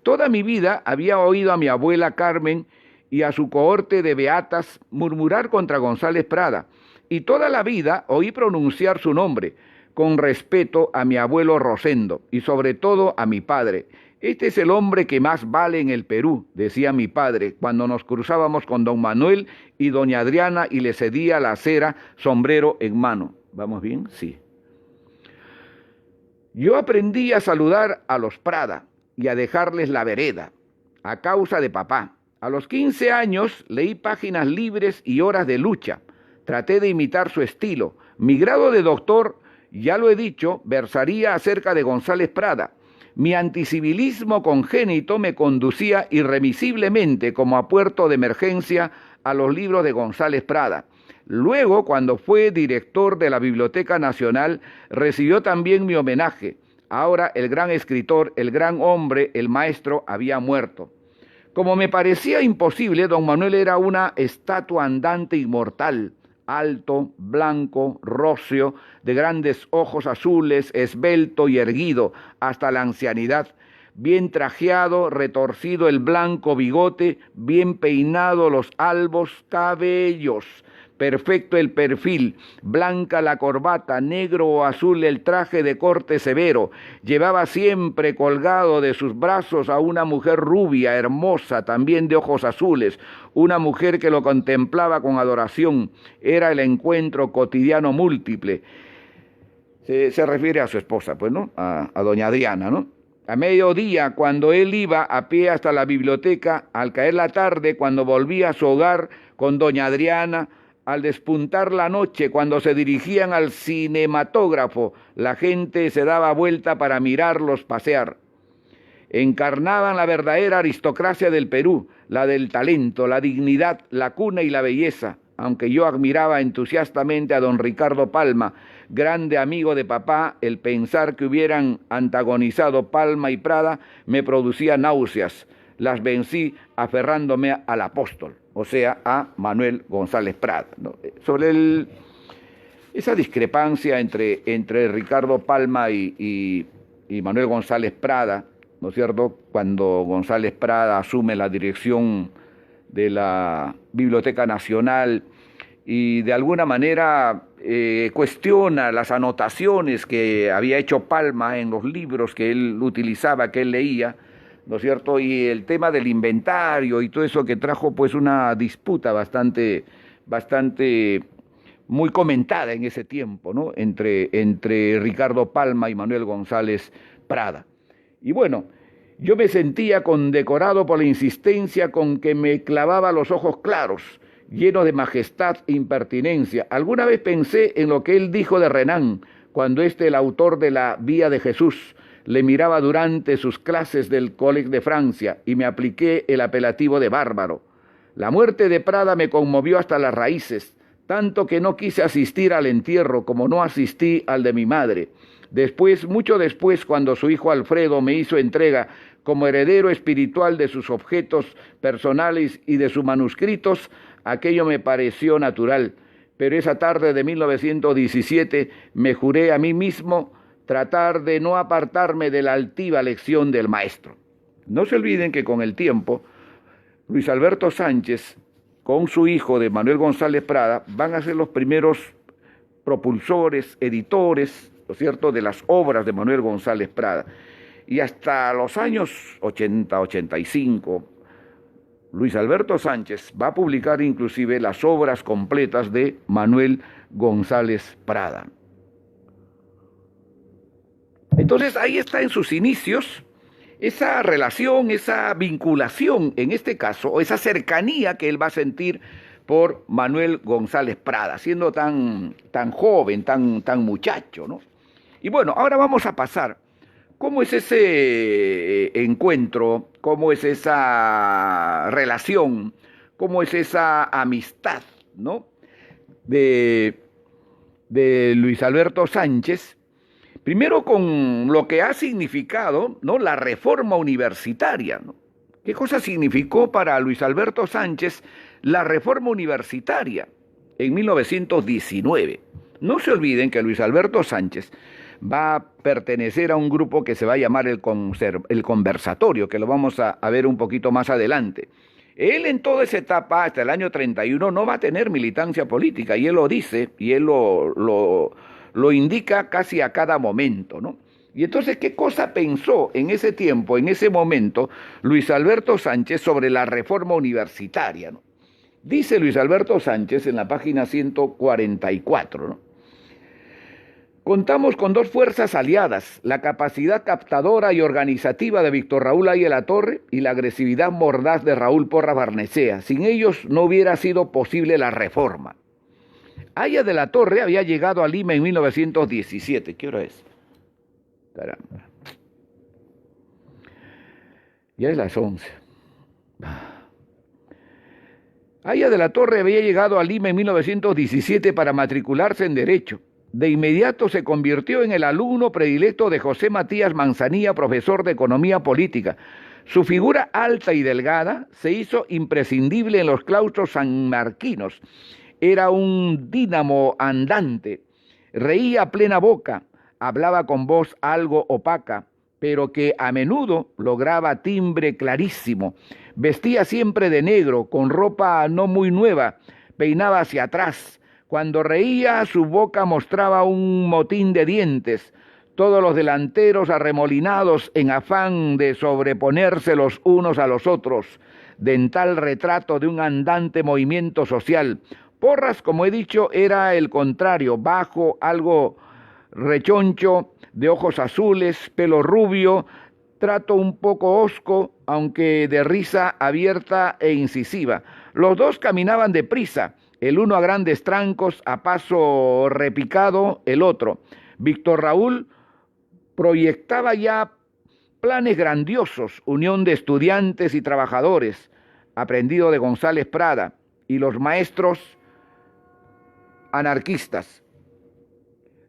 Toda mi vida había oído a mi abuela Carmen y a su cohorte de beatas murmurar contra González Prada, y toda la vida oí pronunciar su nombre, con respeto a mi abuelo Rosendo, y sobre todo a mi padre. Este es el hombre que más vale en el Perú, decía mi padre, cuando nos cruzábamos con don Manuel y doña Adriana y le cedía la acera, sombrero en mano. ¿Vamos bien? Sí. Yo aprendí a saludar a los Prada y a dejarles la vereda, a causa de papá. A los 15 años leí Páginas Libres y Horas de Lucha. Traté de imitar su estilo. Mi grado de doctor, ya lo he dicho, versaría acerca de González Prada. Mi anticivilismo congénito me conducía irremisiblemente como a puerto de emergencia a los libros de González Prada. Luego, cuando fue director de la Biblioteca Nacional, recibió también mi homenaje. Ahora el gran escritor, el gran hombre, el maestro, había muerto. Como me parecía imposible, don Manuel era una estatua andante inmortal, alto, blanco, róseo, de grandes ojos azules, esbelto y erguido hasta la ancianidad, bien trajeado, retorcido el blanco bigote, bien peinado los albos cabellos, perfecto el perfil, blanca la corbata, negro o azul el traje de corte severo. Llevaba siempre colgado de sus brazos a una mujer rubia, hermosa, también de ojos azules, una mujer que lo contemplaba con adoración. Era el encuentro cotidiano múltiple. Se refiere a su esposa, pues, ¿no? A doña Adriana, ¿no? A mediodía, cuando él iba a pie hasta la biblioteca, al caer la tarde, cuando volvía a su hogar con doña Adriana, al despuntar la noche, cuando se dirigían al cinematógrafo, la gente se daba vuelta para mirarlos pasear. Encarnaban la verdadera aristocracia del Perú, la del talento, la dignidad, la cuna y la belleza. Aunque yo admiraba entusiastamente a don Ricardo Palma, grande amigo de papá, el pensar que hubieran antagonizado Palma y Prada me producía náuseas. Las vencí aferrándome al apóstol, o sea, a Manuel González Prada, ¿no? Sobre esa discrepancia entre Ricardo Palma y Manuel González Prada, ¿no es cierto?, cuando González Prada asume la dirección de la Biblioteca Nacional y de alguna manera cuestiona las anotaciones que había hecho Palma en los libros que él utilizaba, que él leía, ¿no es cierto?, y el tema del inventario y todo eso que trajo pues una disputa bastante muy comentada en ese tiempo, ¿no?, entre Ricardo Palma y Manuel González Prada. Y bueno, yo me sentía condecorado por la insistencia con que me clavaba los ojos claros, llenos de majestad e impertinencia. Alguna vez pensé en lo que él dijo de Renan, cuando el autor de la Vía de Jesús, le miraba durante sus clases del Collège de Francia y me apliqué el apelativo de bárbaro. La muerte de Prada me conmovió hasta las raíces, tanto que no quise asistir al entierro como no asistí al de mi madre. Después, mucho después, cuando su hijo Alfredo me hizo entrega como heredero espiritual de sus objetos personales y de sus manuscritos, aquello me pareció natural. Pero esa tarde de 1917 me juré a mí mismo tratar de no apartarme de la altiva lección del maestro. No se olviden que con el tiempo, Luis Alberto Sánchez, con su hijo de Manuel González Prada, van a ser los primeros propulsores, editores, ¿no es cierto?, de las obras de Manuel González Prada. Y hasta los años 80, 85, Luis Alberto Sánchez va a publicar inclusive las obras completas de Manuel González Prada. Entonces ahí está en sus inicios esa relación, esa vinculación, en este caso, o esa cercanía que él va a sentir por Manuel González Prada, siendo tan joven, tan muchacho, ¿no? Y bueno, ahora vamos a pasar. ¿Cómo es ese encuentro? ¿Cómo es esa relación? ¿Cómo es esa amistad, ¿no?, de Luis Alberto Sánchez? Primero con lo que ha significado, ¿no?, la reforma universitaria, ¿no? ¿Qué cosa significó para Luis Alberto Sánchez la reforma universitaria en 1919? No se olviden que Luis Alberto Sánchez va a pertenecer a un grupo que se va a llamar el Conversatorio, que lo vamos a ver un poquito más adelante. Él en toda esa etapa, hasta el año 31, no va a tener militancia política, y él lo dice, y él lo indica casi a cada momento, ¿no? Y entonces, ¿qué cosa pensó en ese tiempo, en ese momento, Luis Alberto Sánchez sobre la reforma universitaria, ¿no? Dice Luis Alberto Sánchez en la página 144, ¿no? Contamos con dos fuerzas aliadas, la capacidad captadora y organizativa de Víctor Raúl Haya de la Torre y la agresividad mordaz de Raúl Porras Barnechea. Sin ellos no hubiera sido posible la reforma. Haya de la Torre había llegado a Lima en 1917. ¿Qué hora es? Caramba. Ya es las 11. Haya de la Torre había llegado a Lima en 1917 para matricularse en Derecho. De inmediato se convirtió en el alumno predilecto de José Matías Manzanilla, profesor de Economía Política. Su figura alta y delgada se hizo imprescindible en los claustros sanmarquinos. Era un dínamo andante, reía a plena boca, hablaba con voz algo opaca, pero que a menudo lograba timbre clarísimo. Vestía siempre de negro, con ropa no muy nueva, peinaba hacia atrás. Cuando reía, su boca mostraba un motín de dientes, todos los delanteros arremolinados en afán de sobreponerse los unos a los otros, dental retrato de un andante movimiento social. Porras, como he dicho, era el contrario, bajo, algo rechoncho, de ojos azules, pelo rubio, trato un poco hosco, aunque de risa abierta e incisiva. Los dos caminaban deprisa, el uno a grandes trancos, a paso repicado, el otro. Víctor Raúl proyectaba ya planes grandiosos, unión de estudiantes y trabajadores, aprendido de González Prada, y los maestros anarquistas.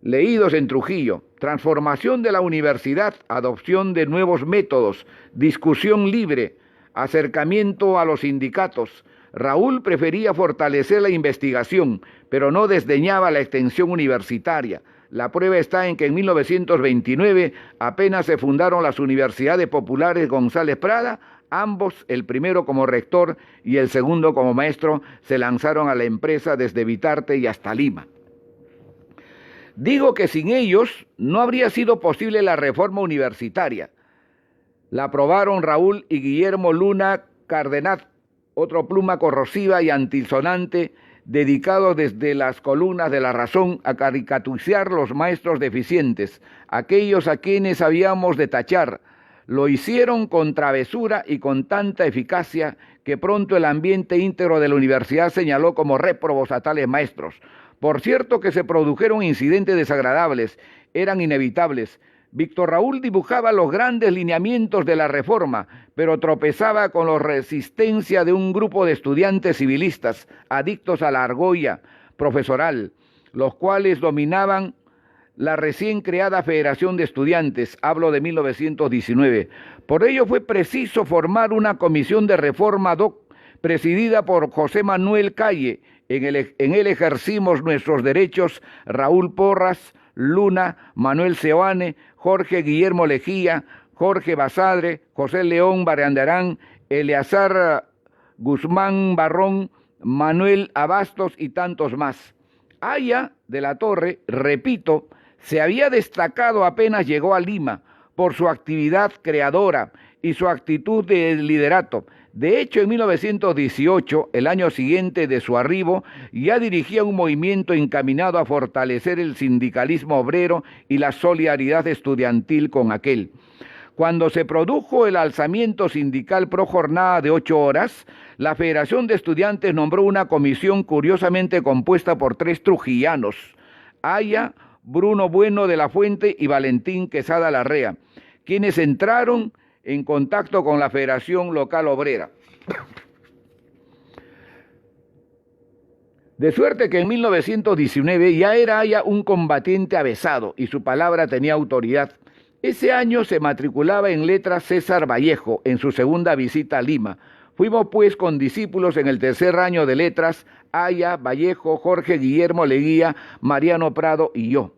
leídos en Trujillo: transformación de la universidad, adopción de nuevos métodos, discusión libre, acercamiento a los sindicatos. Raúl prefería fortalecer la investigación, pero no desdeñaba la extensión universitaria. La prueba está en que en 1929 apenas se fundaron las Universidades Populares González Prada. Ambos, el primero como rector y el segundo como maestro, se lanzaron a la empresa desde Vitarte y hasta Lima. Digo que sin ellos no habría sido posible la reforma universitaria. La aprobaron Raúl y Guillermo Luna Cardenat, otro pluma corrosiva y antisonante, dedicado desde las columnas de La Razón a caricaturizar los maestros deficientes, aquellos a quienes habíamos de tachar. Lo hicieron con travesura y con tanta eficacia que pronto el ambiente íntegro de la universidad señaló como réprobos a tales maestros. Por cierto que se produjeron incidentes desagradables, eran inevitables. Víctor Raúl dibujaba los grandes lineamientos de la reforma, pero tropezaba con la resistencia de un grupo de estudiantes civilistas, adictos a la argolla profesoral, los cuales dominaban la recién creada Federación de Estudiantes, hablo de 1919. Por ello fue preciso formar una comisión de reforma ad hoc, presidida por José Manuel Calle. En él ejercimos nuestros derechos Raúl Porras, Luna, Manuel Seoane, Jorge Guillermo Lejía, Jorge Basadre, José León Barrandarán, Eleazar Guzmán Barrón, Manuel Abastos y tantos más. Aya de la Torre, repito, se había destacado apenas llegó a Lima por su actividad creadora y su actitud de liderato. De hecho, en 1918, el año siguiente de su arribo, ya dirigía un movimiento encaminado a fortalecer el sindicalismo obrero y la solidaridad estudiantil con aquel. Cuando se produjo el alzamiento sindical pro jornada de 8 horas, la Federación de Estudiantes nombró una comisión curiosamente compuesta por 3 trujillanos: Aya, Bruno Bueno de la Fuente y Valentín Quesada Larrea, quienes entraron en contacto con la Federación Local Obrera. De suerte que en 1919 ya era Aya un combatiente avesado y su palabra tenía autoridad. Ese año se matriculaba en letras César Vallejo en su segunda visita a Lima. Fuimos pues condiscípulos en el tercer año de letras, Aya, Vallejo, Jorge Guillermo Leguía, Mariano Prado y yo.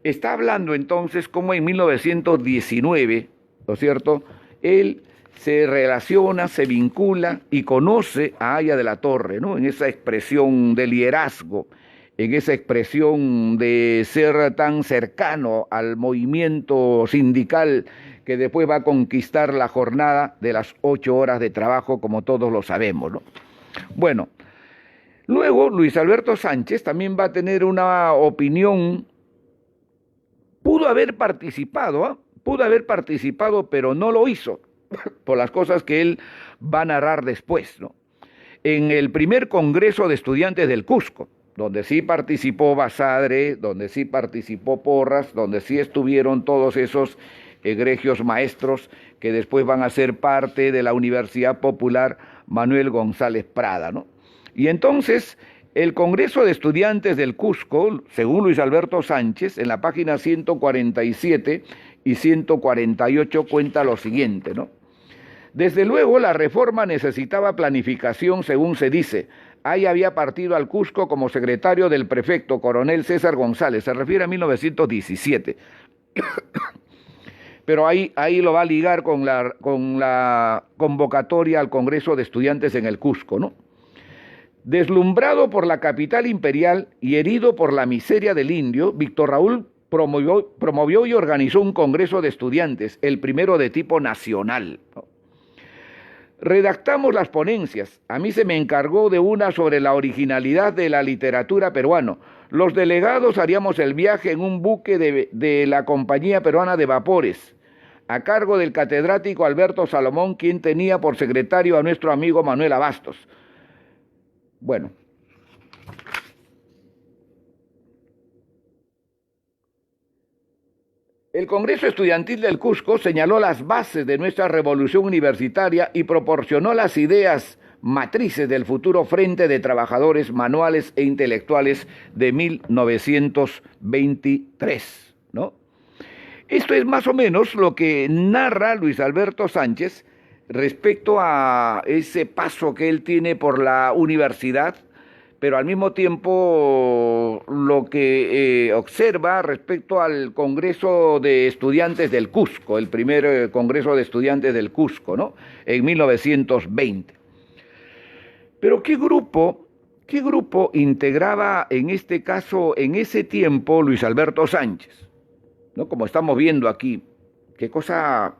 Está hablando entonces cómo en 1919, ¿no es cierto?, él se relaciona, se vincula y conoce a Aya de la Torre, ¿no?, en esa expresión de liderazgo, en esa expresión de ser tan cercano al movimiento sindical que después va a conquistar la jornada de las 8 horas de trabajo, como todos lo sabemos, ¿no? Bueno, luego Luis Alberto Sánchez también va a tener una opinión. Pudo haber participado, pero no lo hizo, por las cosas que él va a narrar después, ¿no? En el primer Congreso de Estudiantes del Cusco, donde sí participó Basadre, donde sí participó Porras, donde sí estuvieron todos esos egregios maestros que después van a ser parte de la Universidad Popular Manuel González Prada, ¿no? Y entonces el Congreso de Estudiantes del Cusco, según Luis Alberto Sánchez, en la página 147 y 148 cuenta lo siguiente, ¿no? Desde luego la reforma necesitaba planificación, según se dice. Ahí había partido al Cusco como secretario del prefecto coronel César González, se refiere a 1917. Pero ahí lo va a ligar con la convocatoria al Congreso de Estudiantes en el Cusco, ¿no? Deslumbrado por la capital imperial y herido por la miseria del indio, Víctor Raúl promovió y organizó un Congreso de Estudiantes, el primero de tipo nacional, ¿no? Redactamos las ponencias. A mí se me encargó de una sobre la originalidad de la literatura peruana. Los delegados haríamos el viaje en un buque de la Compañía Peruana de Vapores, a cargo del catedrático Alberto Salomón, quien tenía por secretario a nuestro amigo Manuel Abastos. Bueno, El Congreso Estudiantil del Cusco señaló las bases de nuestra revolución universitaria y proporcionó las ideas matrices del futuro Frente de Trabajadores Manuales e Intelectuales de 1923, ¿no? Esto es más o menos lo que narra Luis Alberto Sánchez respecto a ese paso que él tiene por la universidad, pero al mismo tiempo lo que observa respecto al Congreso de Estudiantes del Cusco, el primer Congreso de Estudiantes del Cusco, ¿no? En 1920. Pero ¿qué grupo integraba en este caso, en ese tiempo, Luis Alberto Sánchez? ¿No? Como estamos viendo aquí, qué cosa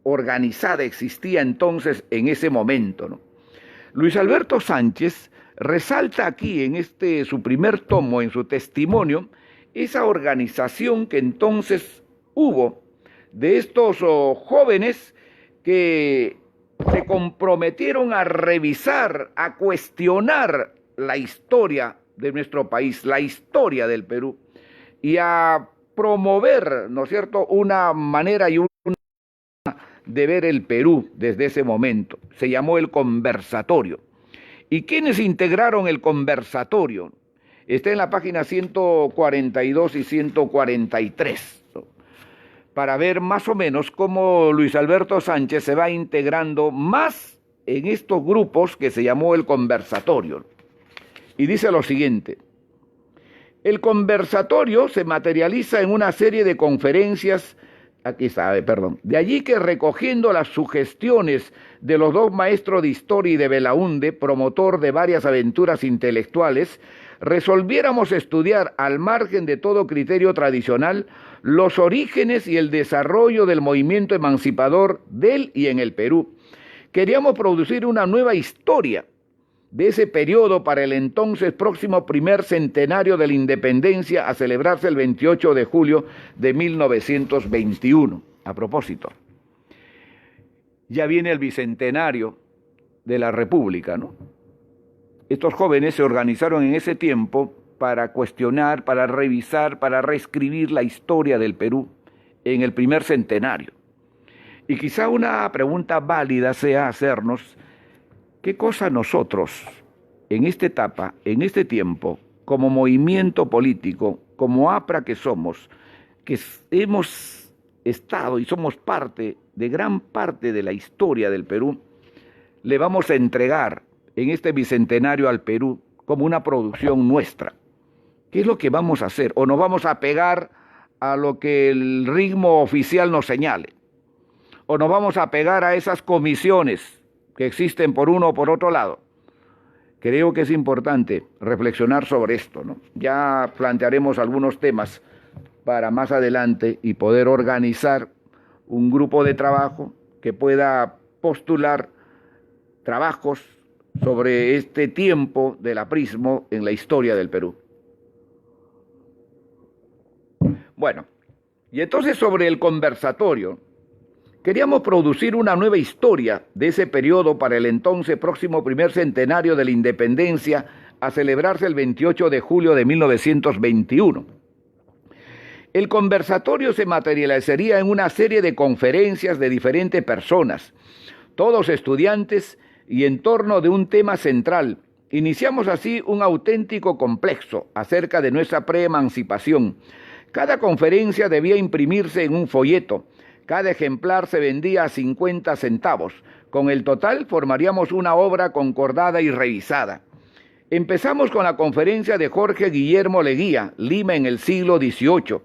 organizada existía entonces en ese momento, ¿no? Luis Alberto Sánchez resalta aquí en su primer tomo, en su testimonio, esa organización que entonces hubo de estos jóvenes que se comprometieron a revisar, a cuestionar la historia de nuestro país, la historia del Perú, y a promover, ¿no es cierto?, una manera y una de ver el Perú desde ese momento. Se llamó el Conversatorio. ¿Y quiénes integraron el Conversatorio? Está en la página 142 y 143, ¿no? Para ver más o menos cómo Luis Alberto Sánchez se va integrando más en estos grupos que se llamó el Conversatorio. Y dice lo siguiente: el Conversatorio se materializa en una serie de conferencias. Aquí está, de allí que recogiendo las sugestiones de los dos maestros de historia y de Belaúnde, promotor de varias aventuras intelectuales, resolviéramos estudiar al margen de todo criterio tradicional los orígenes y el desarrollo del movimiento emancipador del y en el Perú. Queríamos producir una nueva historia de ese periodo para el entonces próximo primer centenario de la independencia a celebrarse el 28 de julio de 1921. A propósito, ya viene el bicentenario de la República, ¿no? Estos jóvenes se organizaron en ese tiempo para cuestionar, para revisar, para reescribir la historia del Perú en el primer centenario. Y quizá una pregunta válida sea hacernos: ¿qué cosa nosotros, en esta etapa, en este tiempo, como movimiento político, como APRA que somos, que hemos estado y somos parte de gran parte de la historia del Perú, le vamos a entregar en este bicentenario al Perú como una producción nuestra? ¿Qué es lo que vamos a hacer? ¿O nos vamos a pegar a lo que el ritmo oficial nos señale? ¿O nos vamos a pegar a esas comisiones que existen por uno o por otro lado? Creo que es importante reflexionar sobre esto, ¿no? Ya plantearemos algunos temas para más adelante y poder organizar un grupo de trabajo que pueda postular trabajos sobre este tiempo del aprismo en la historia del Perú. Bueno, y entonces sobre el Conversatorio, queríamos producir una nueva historia de ese periodo para el entonces próximo primer centenario de la independencia a celebrarse el 28 de julio de 1921. El Conversatorio se materializaría en una serie de conferencias de diferentes personas, todos estudiantes, y en torno de un tema central. Iniciamos así un auténtico complejo acerca de nuestra preemancipación. Cada conferencia debía imprimirse en un folleto. Cada ejemplar se vendía a 50 centavos. Con el total formaríamos una obra concordada y revisada. Empezamos con la conferencia de Jorge Guillermo Leguía, Lima en el siglo XVIII,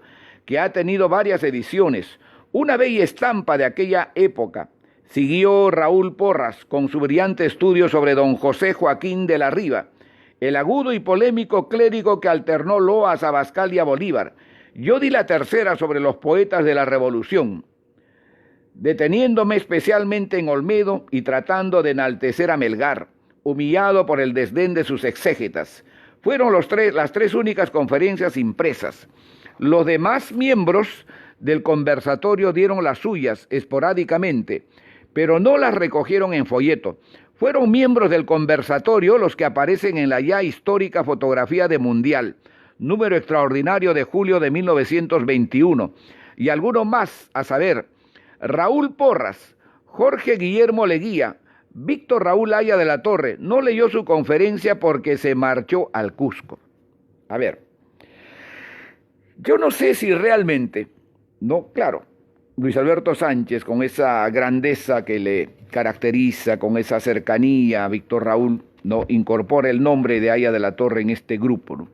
que ha tenido varias ediciones, una bella estampa de aquella época. Siguió Raúl Porras con su brillante estudio sobre don José Joaquín de la Riva, el agudo y polémico clérigo que alternó loas a Abascal y a Bolívar. Yo di la tercera sobre los poetas de la Revolución, deteniéndome especialmente en Olmedo y tratando de enaltecer a Melgar, humillado por el desdén de sus exégetas. Fueron las tres únicas conferencias impresas. Los demás miembros del Conversatorio dieron las suyas esporádicamente, pero no las recogieron en folleto. Fueron miembros del Conversatorio los que aparecen en la ya histórica fotografía de Mundial, número extraordinario de julio de 1921, y algunos más, a saber, Raúl Porras, Jorge Guillermo Leguía, Víctor Raúl Haya de la Torre, no leyó su conferencia porque se marchó al Cusco. A ver, yo no sé si realmente, no, claro, Luis Alberto Sánchez, con esa grandeza que le caracteriza, con esa cercanía a Víctor Raúl, no incorpora el nombre de Haya de la Torre en este grupo, ¿no?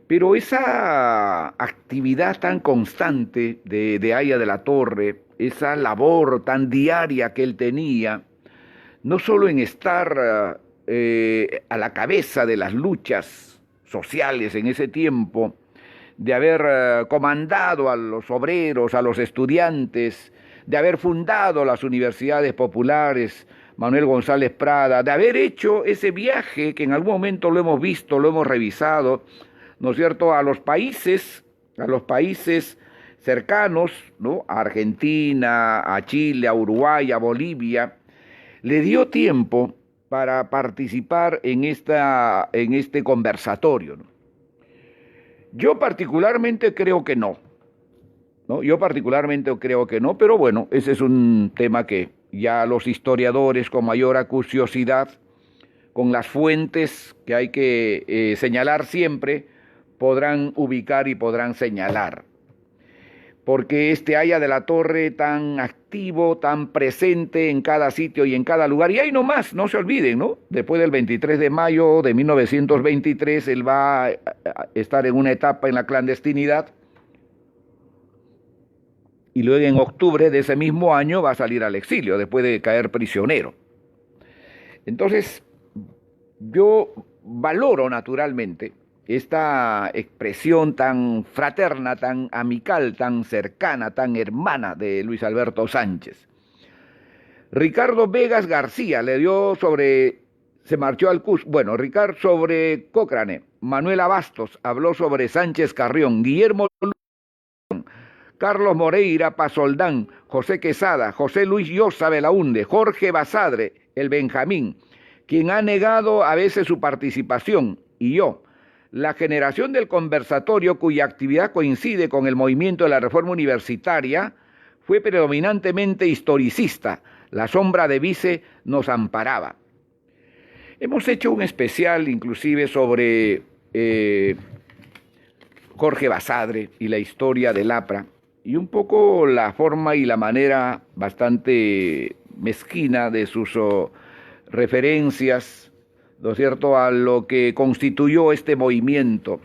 Pero esa actividad tan constante de Haya de la Torre, esa labor tan diaria que él tenía, no solo en estar a la cabeza de las luchas sociales en ese tiempo, de haber comandado a los obreros, a los estudiantes, de haber fundado las universidades populares, Manuel González Prada, de haber hecho ese viaje que en algún momento lo hemos visto, lo hemos revisado, ¿no es cierto?, a los países cercanos, ¿no?, a Argentina, a Chile, a Uruguay, a Bolivia, le dio tiempo para participar en este conversatorio, ¿no? Yo particularmente creo que no, ¿no? Yo particularmente creo que no, pero bueno, ese es un tema que ya los historiadores con mayor acuciosidad, con las fuentes que hay que señalar siempre, podrán ubicar y podrán señalar. Porque este Haya de la Torre tan activo, tan presente en cada sitio y en cada lugar, y ahí nomás, no se olviden, ¿no? Después del 23 de mayo de 1923, él va a estar en una etapa en la clandestinidad, y luego en octubre de ese mismo año va a salir al exilio, después de caer prisionero. Entonces, yo valoro naturalmente esta expresión tan fraterna, tan amical, tan cercana, tan hermana de Luis Alberto Sánchez. Ricardo Vegas García le dio se marchó al Cusco, bueno, Ricardo sobre Cochrane, Manuel Abastos habló sobre Sánchez Carrión, Guillermo Carlos Moreira Pasoldán, José Quesada, José Luis Llosa Belaúnde, Jorge Basadre, el Benjamín, quien ha negado a veces su participación, y yo, la generación del conversatorio, cuya actividad coincide con el movimiento de la reforma universitaria, fue predominantemente historicista. La sombra de Vice nos amparaba. Hemos hecho un especial inclusive sobre Jorge Basadre y la historia del APRA, y un poco la forma y la manera bastante mezquina de sus referencias, ¿no es cierto?, a lo que constituyó este movimiento.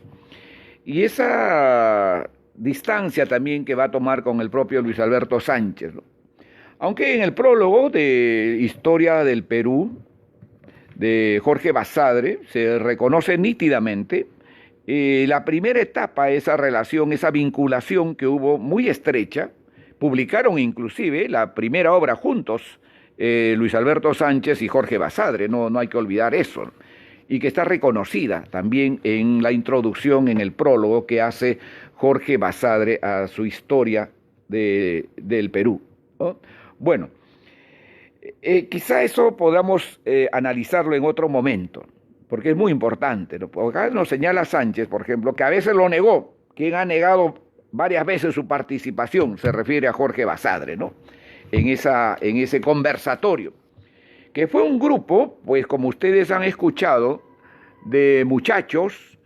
Y esa distancia también que va a tomar con el propio Luis Alberto Sánchez, ¿no? Aunque en el prólogo de Historia del Perú, de Jorge Basadre, se reconoce nítidamente la primera etapa, esa relación, esa vinculación que hubo muy estrecha. Publicaron inclusive la primera obra juntos, Luis Alberto Sánchez y Jorge Basadre, no hay que olvidar eso, y que está reconocida también en la introducción, en el prólogo que hace Jorge Basadre a su historia del Perú, ¿no? Bueno, quizá eso podamos analizarlo en otro momento, porque es muy importante, ¿no? Porque acá nos señala Sánchez, por ejemplo, que a veces lo negó. Quien ha negado varias veces su participación se refiere a Jorge Basadre, ¿no?, en ese conversatorio, que fue un grupo, pues como ustedes han escuchado, de muchachos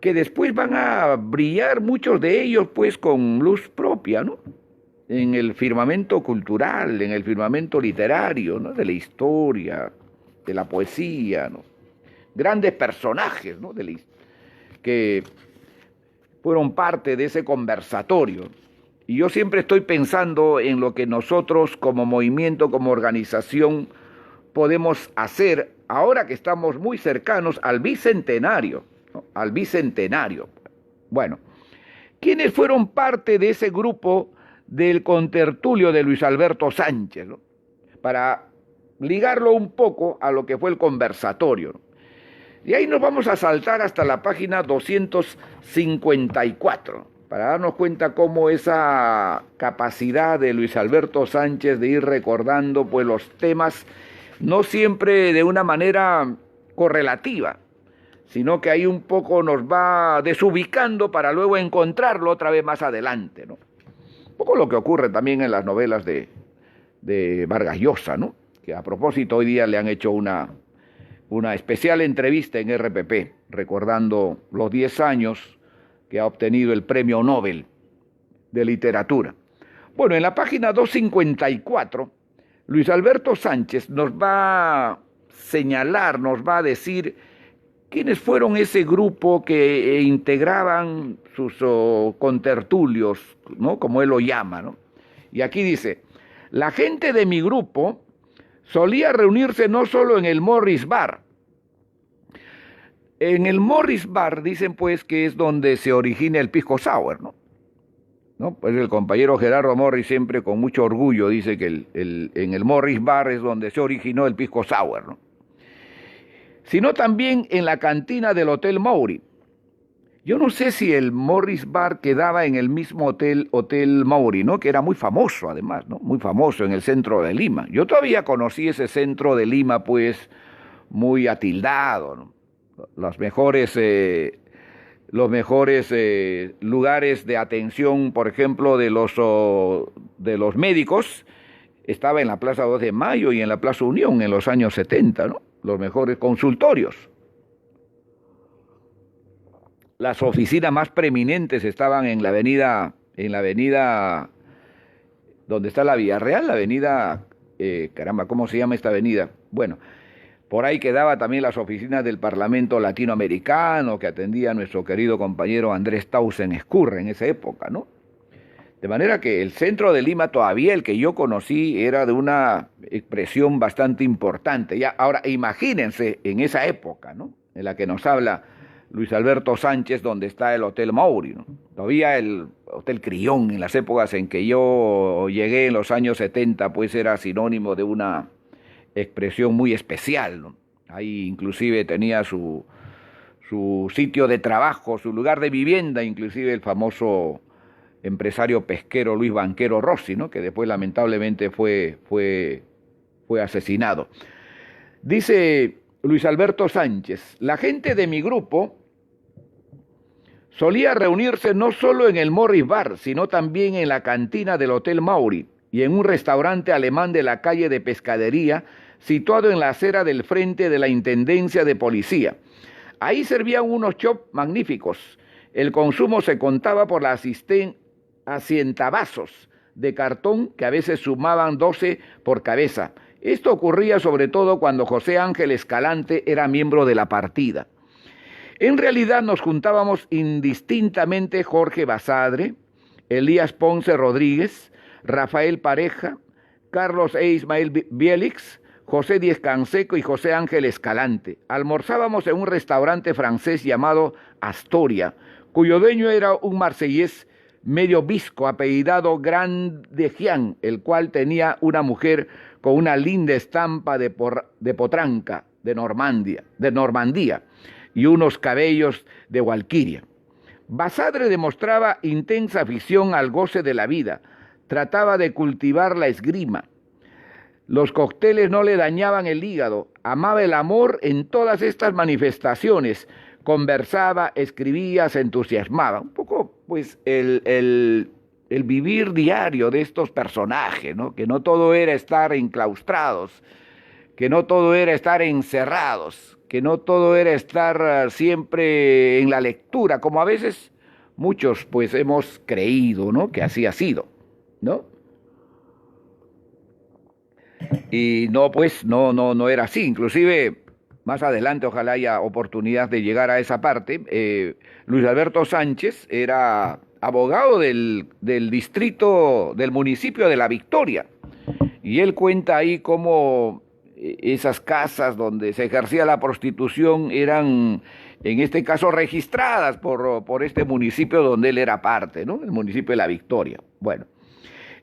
que después van a brillar, muchos de ellos pues con luz propia, ¿no?, en el firmamento cultural, en el firmamento literario, ¿no?, de la historia, de la poesía, ¿no?, grandes personajes, ¿no?, que fueron parte de ese conversatorio. Y yo siempre estoy pensando en lo que nosotros como movimiento, como organización, podemos hacer ahora que estamos muy cercanos al bicentenario, ¿no?, al bicentenario. Bueno, ¿quiénes fueron parte de ese grupo del contertulio de Luis Alberto Sánchez, ¿no?, para ligarlo un poco a lo que fue el conversatorio, ¿no? Y ahí nos vamos a saltar hasta la página 254, para darnos cuenta cómo esa capacidad de Luis Alberto Sánchez de ir recordando pues los temas, no siempre de una manera correlativa, sino que ahí un poco nos va desubicando para luego encontrarlo otra vez más adelante, ¿no? poco lo que ocurre también en las novelas de Vargas Llosa, ¿no? Que a propósito hoy día le han hecho una especial entrevista en RPP, recordando los 10 años que ha obtenido el Premio Nobel de Literatura. Bueno, en la página 254, Luis Alberto Sánchez nos va a señalar, nos va a decir quiénes fueron ese grupo que integraban sus contertulios, ¿no? Como él lo llama, ¿no? Y aquí dice, la gente de mi grupo solía reunirse no solo en el Morris Bar. En el Morris Bar dicen pues que es donde se origina el pisco sour, ¿no? Pues el compañero Gerardo Morris siempre con mucho orgullo dice que en el Morris Bar es donde se originó el pisco sour, ¿no? Sino también en la cantina del Hotel Maury. Yo no sé si el Morris Bar quedaba en el mismo Hotel Maury, ¿no? Que era muy famoso además, ¿no? Muy famoso en el centro de Lima. Yo todavía conocí ese centro de Lima pues muy atildado, ¿no? Los mejores lugares de atención, por ejemplo, de los médicos, estaba en la Plaza 2 de Mayo y en la Plaza Unión en los años 70, ¿no? Los mejores consultorios. Las oficinas más preeminentes estaban en la avenida donde está la Villarreal, la avenida, ¿cómo se llama esta avenida? Bueno, por ahí quedaba también las oficinas del Parlamento Latinoamericano que atendía a nuestro querido compañero Andrés Tausen Escurra en esa época, ¿no? De manera que el centro de Lima, todavía el que yo conocí, era de una expresión bastante importante. Ya, ahora, imagínense en esa época, ¿no? En la que nos habla Luis Alberto Sánchez, donde está el Hotel Maury, ¿no? Todavía el Hotel Crillon, en las épocas en que yo llegué en los años 70, pues era sinónimo de una expresión muy especial, ¿no? Ahí inclusive tenía su sitio de trabajo, su lugar de vivienda, inclusive el famoso empresario pesquero Luis Banquero Rossi, ¿no? Que después lamentablemente fue asesinado. Dice Luis Alberto Sánchez, la gente de mi grupo solía reunirse no solo en el Morris Bar, sino también en la cantina del Hotel Maury y en un restaurante alemán de la calle de Pescadería, situado en la acera del frente de la Intendencia de Policía. Ahí servían unos chops magníficos. El consumo se contaba por la asientavasos de cartón que a veces sumaban 12 por cabeza. Esto ocurría sobre todo cuando José Ángel Escalante era miembro de la partida. En realidad nos juntábamos indistintamente Jorge Basadre, Elías Ponce Rodríguez, Rafael Pareja, Carlos E. Ismael Bielix, José Díez Canseco y José Ángel Escalante. Almorzábamos en un restaurante francés llamado Astoria, cuyo dueño era un marsellés medio visco apellidado Grandejian, el cual tenía una mujer con una linda estampa de potranca de Normandía y unos cabellos de Valquiria. Basadre demostraba intensa afición al goce de la vida, trataba de cultivar la esgrima. Los cócteles no le dañaban el hígado, amaba el amor en todas estas manifestaciones, conversaba, escribía, se entusiasmaba. Un poco, pues, el vivir diario de estos personajes, ¿no? Que no todo era estar enclaustrados, que no todo era estar encerrados, que no todo era estar siempre en la lectura, como a veces muchos, pues, hemos creído, ¿no? Que así ha sido, ¿no? Y no, pues, no era así. Inclusive, más adelante, ojalá haya oportunidad de llegar a esa parte, Luis Alberto Sánchez era abogado del distrito, del municipio de La Victoria, y él cuenta ahí cómo esas casas donde se ejercía la prostitución eran, en este caso, registradas por este municipio donde él era parte, ¿no? El municipio de La Victoria. Bueno,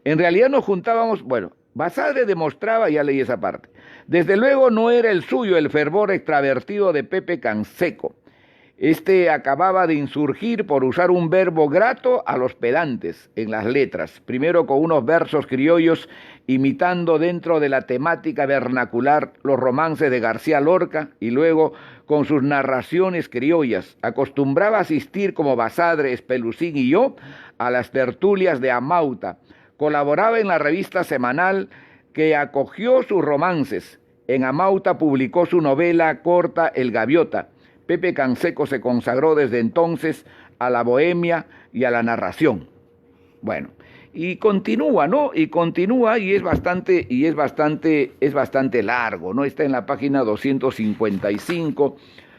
en realidad nos juntábamos, bueno, Basadre demostraba, ya leí esa parte, desde luego no era el suyo el fervor extravertido de Pepe Canseco. Este acababa de insurgir por usar un verbo grato a los pedantes en las letras, primero con unos versos criollos imitando dentro de la temática vernacular los romances de García Lorca y luego con sus narraciones criollas. Acostumbraba a asistir como Basadre, Espelucín y yo a las tertulias de Amauta. Colaboraba en la revista semanal que acogió sus romances. En Amauta publicó su novela corta El Gaviota. Pepe Canseco se consagró desde entonces a la bohemia y a la narración. Bueno, y continúa, ¿no? Y continúa y es bastante largo, ¿no? Está en la página 255,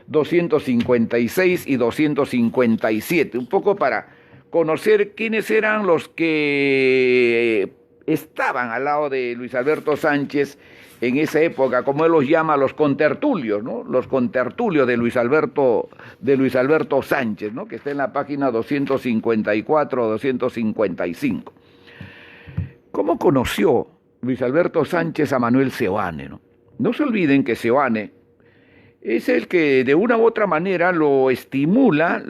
256 y 257, un poco para conocer quiénes eran los que estaban al lado de Luis Alberto Sánchez en esa época, como él los llama, los contertulios, ¿no? Los contertulios de Luis Alberto Sánchez, ¿no? Que está en la página 254 o 255. ¿Cómo conoció Luis Alberto Sánchez a Manuel Seoane, ¿no? No se olviden que Seoane es el que de una u otra manera lo estimula,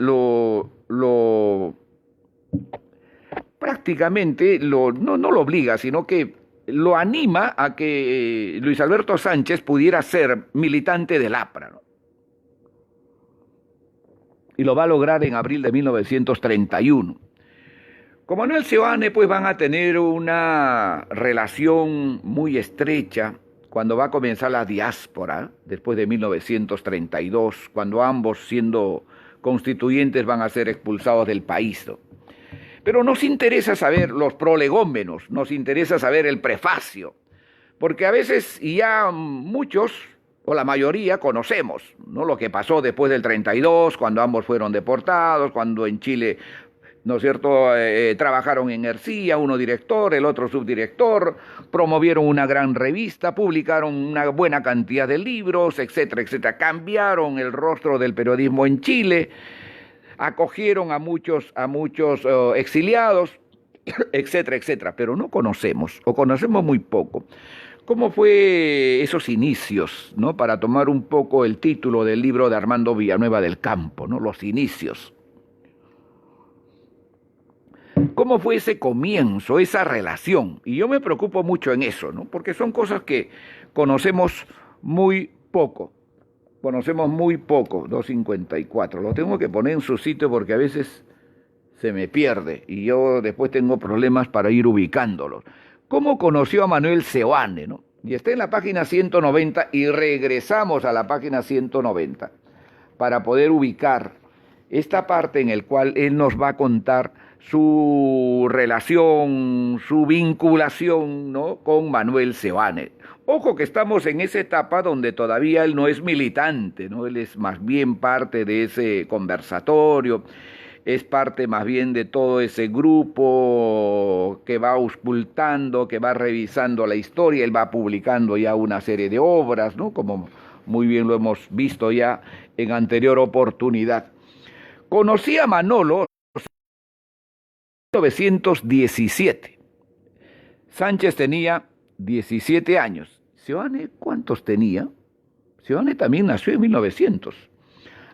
prácticamente no lo obliga, sino que lo anima a que Luis Alberto Sánchez pudiera ser militante del APRA, ¿no? Y lo va a lograr en abril de 1931. Con Manuel Seoane pues van a tener una relación muy estrecha cuando va a comenzar la diáspora, después de 1932, cuando ambos, siendo constituyentes, van a ser expulsados del país, ¿no? Pero nos interesa saber los prolegómenos, nos interesa saber el prefacio, porque a veces ya muchos, o la mayoría, conocemos, ¿no?, lo que pasó después del 32, cuando ambos fueron deportados, cuando en Chile, ¿no es cierto?, trabajaron en Ercilla, uno director, el otro subdirector, promovieron una gran revista, publicaron una buena cantidad de libros, etcétera, etcétera. Cambiaron el rostro del periodismo en Chile, acogieron a muchos exiliados, etcétera, etcétera, pero no conocemos, o conocemos muy poco. ¿Cómo fue esos inicios, ¿no?, para tomar un poco el título del libro de Armando Villanueva del Campo, ¿no?, los inicios? ¿Cómo fue ese comienzo, esa relación? Y yo me preocupo mucho en eso, ¿no?, porque son cosas que conocemos muy poco. 254, lo tengo que poner en su sitio porque a veces se me pierde y yo después tengo problemas para ir ubicándolos. ¿Cómo conoció a Manuel Seoane, ¿no? Y está en la página 190 y regresamos a la página 190 para poder ubicar esta parte en la cual él nos va a contar su relación, su vinculación, ¿no?, con Manuel Seoane. Ojo que estamos en esa etapa donde todavía él no es militante, ¿no? Él es más bien parte de ese conversatorio, es parte más bien de todo ese grupo que va auscultando, que va revisando la historia. Él va publicando ya una serie de obras, ¿no?, como muy bien lo hemos visto ya en anterior oportunidad. Conocí a Manolo en 1917. Sánchez tenía 17 años. ¿Seoane cuántos tenía? Seoane también nació en 1900.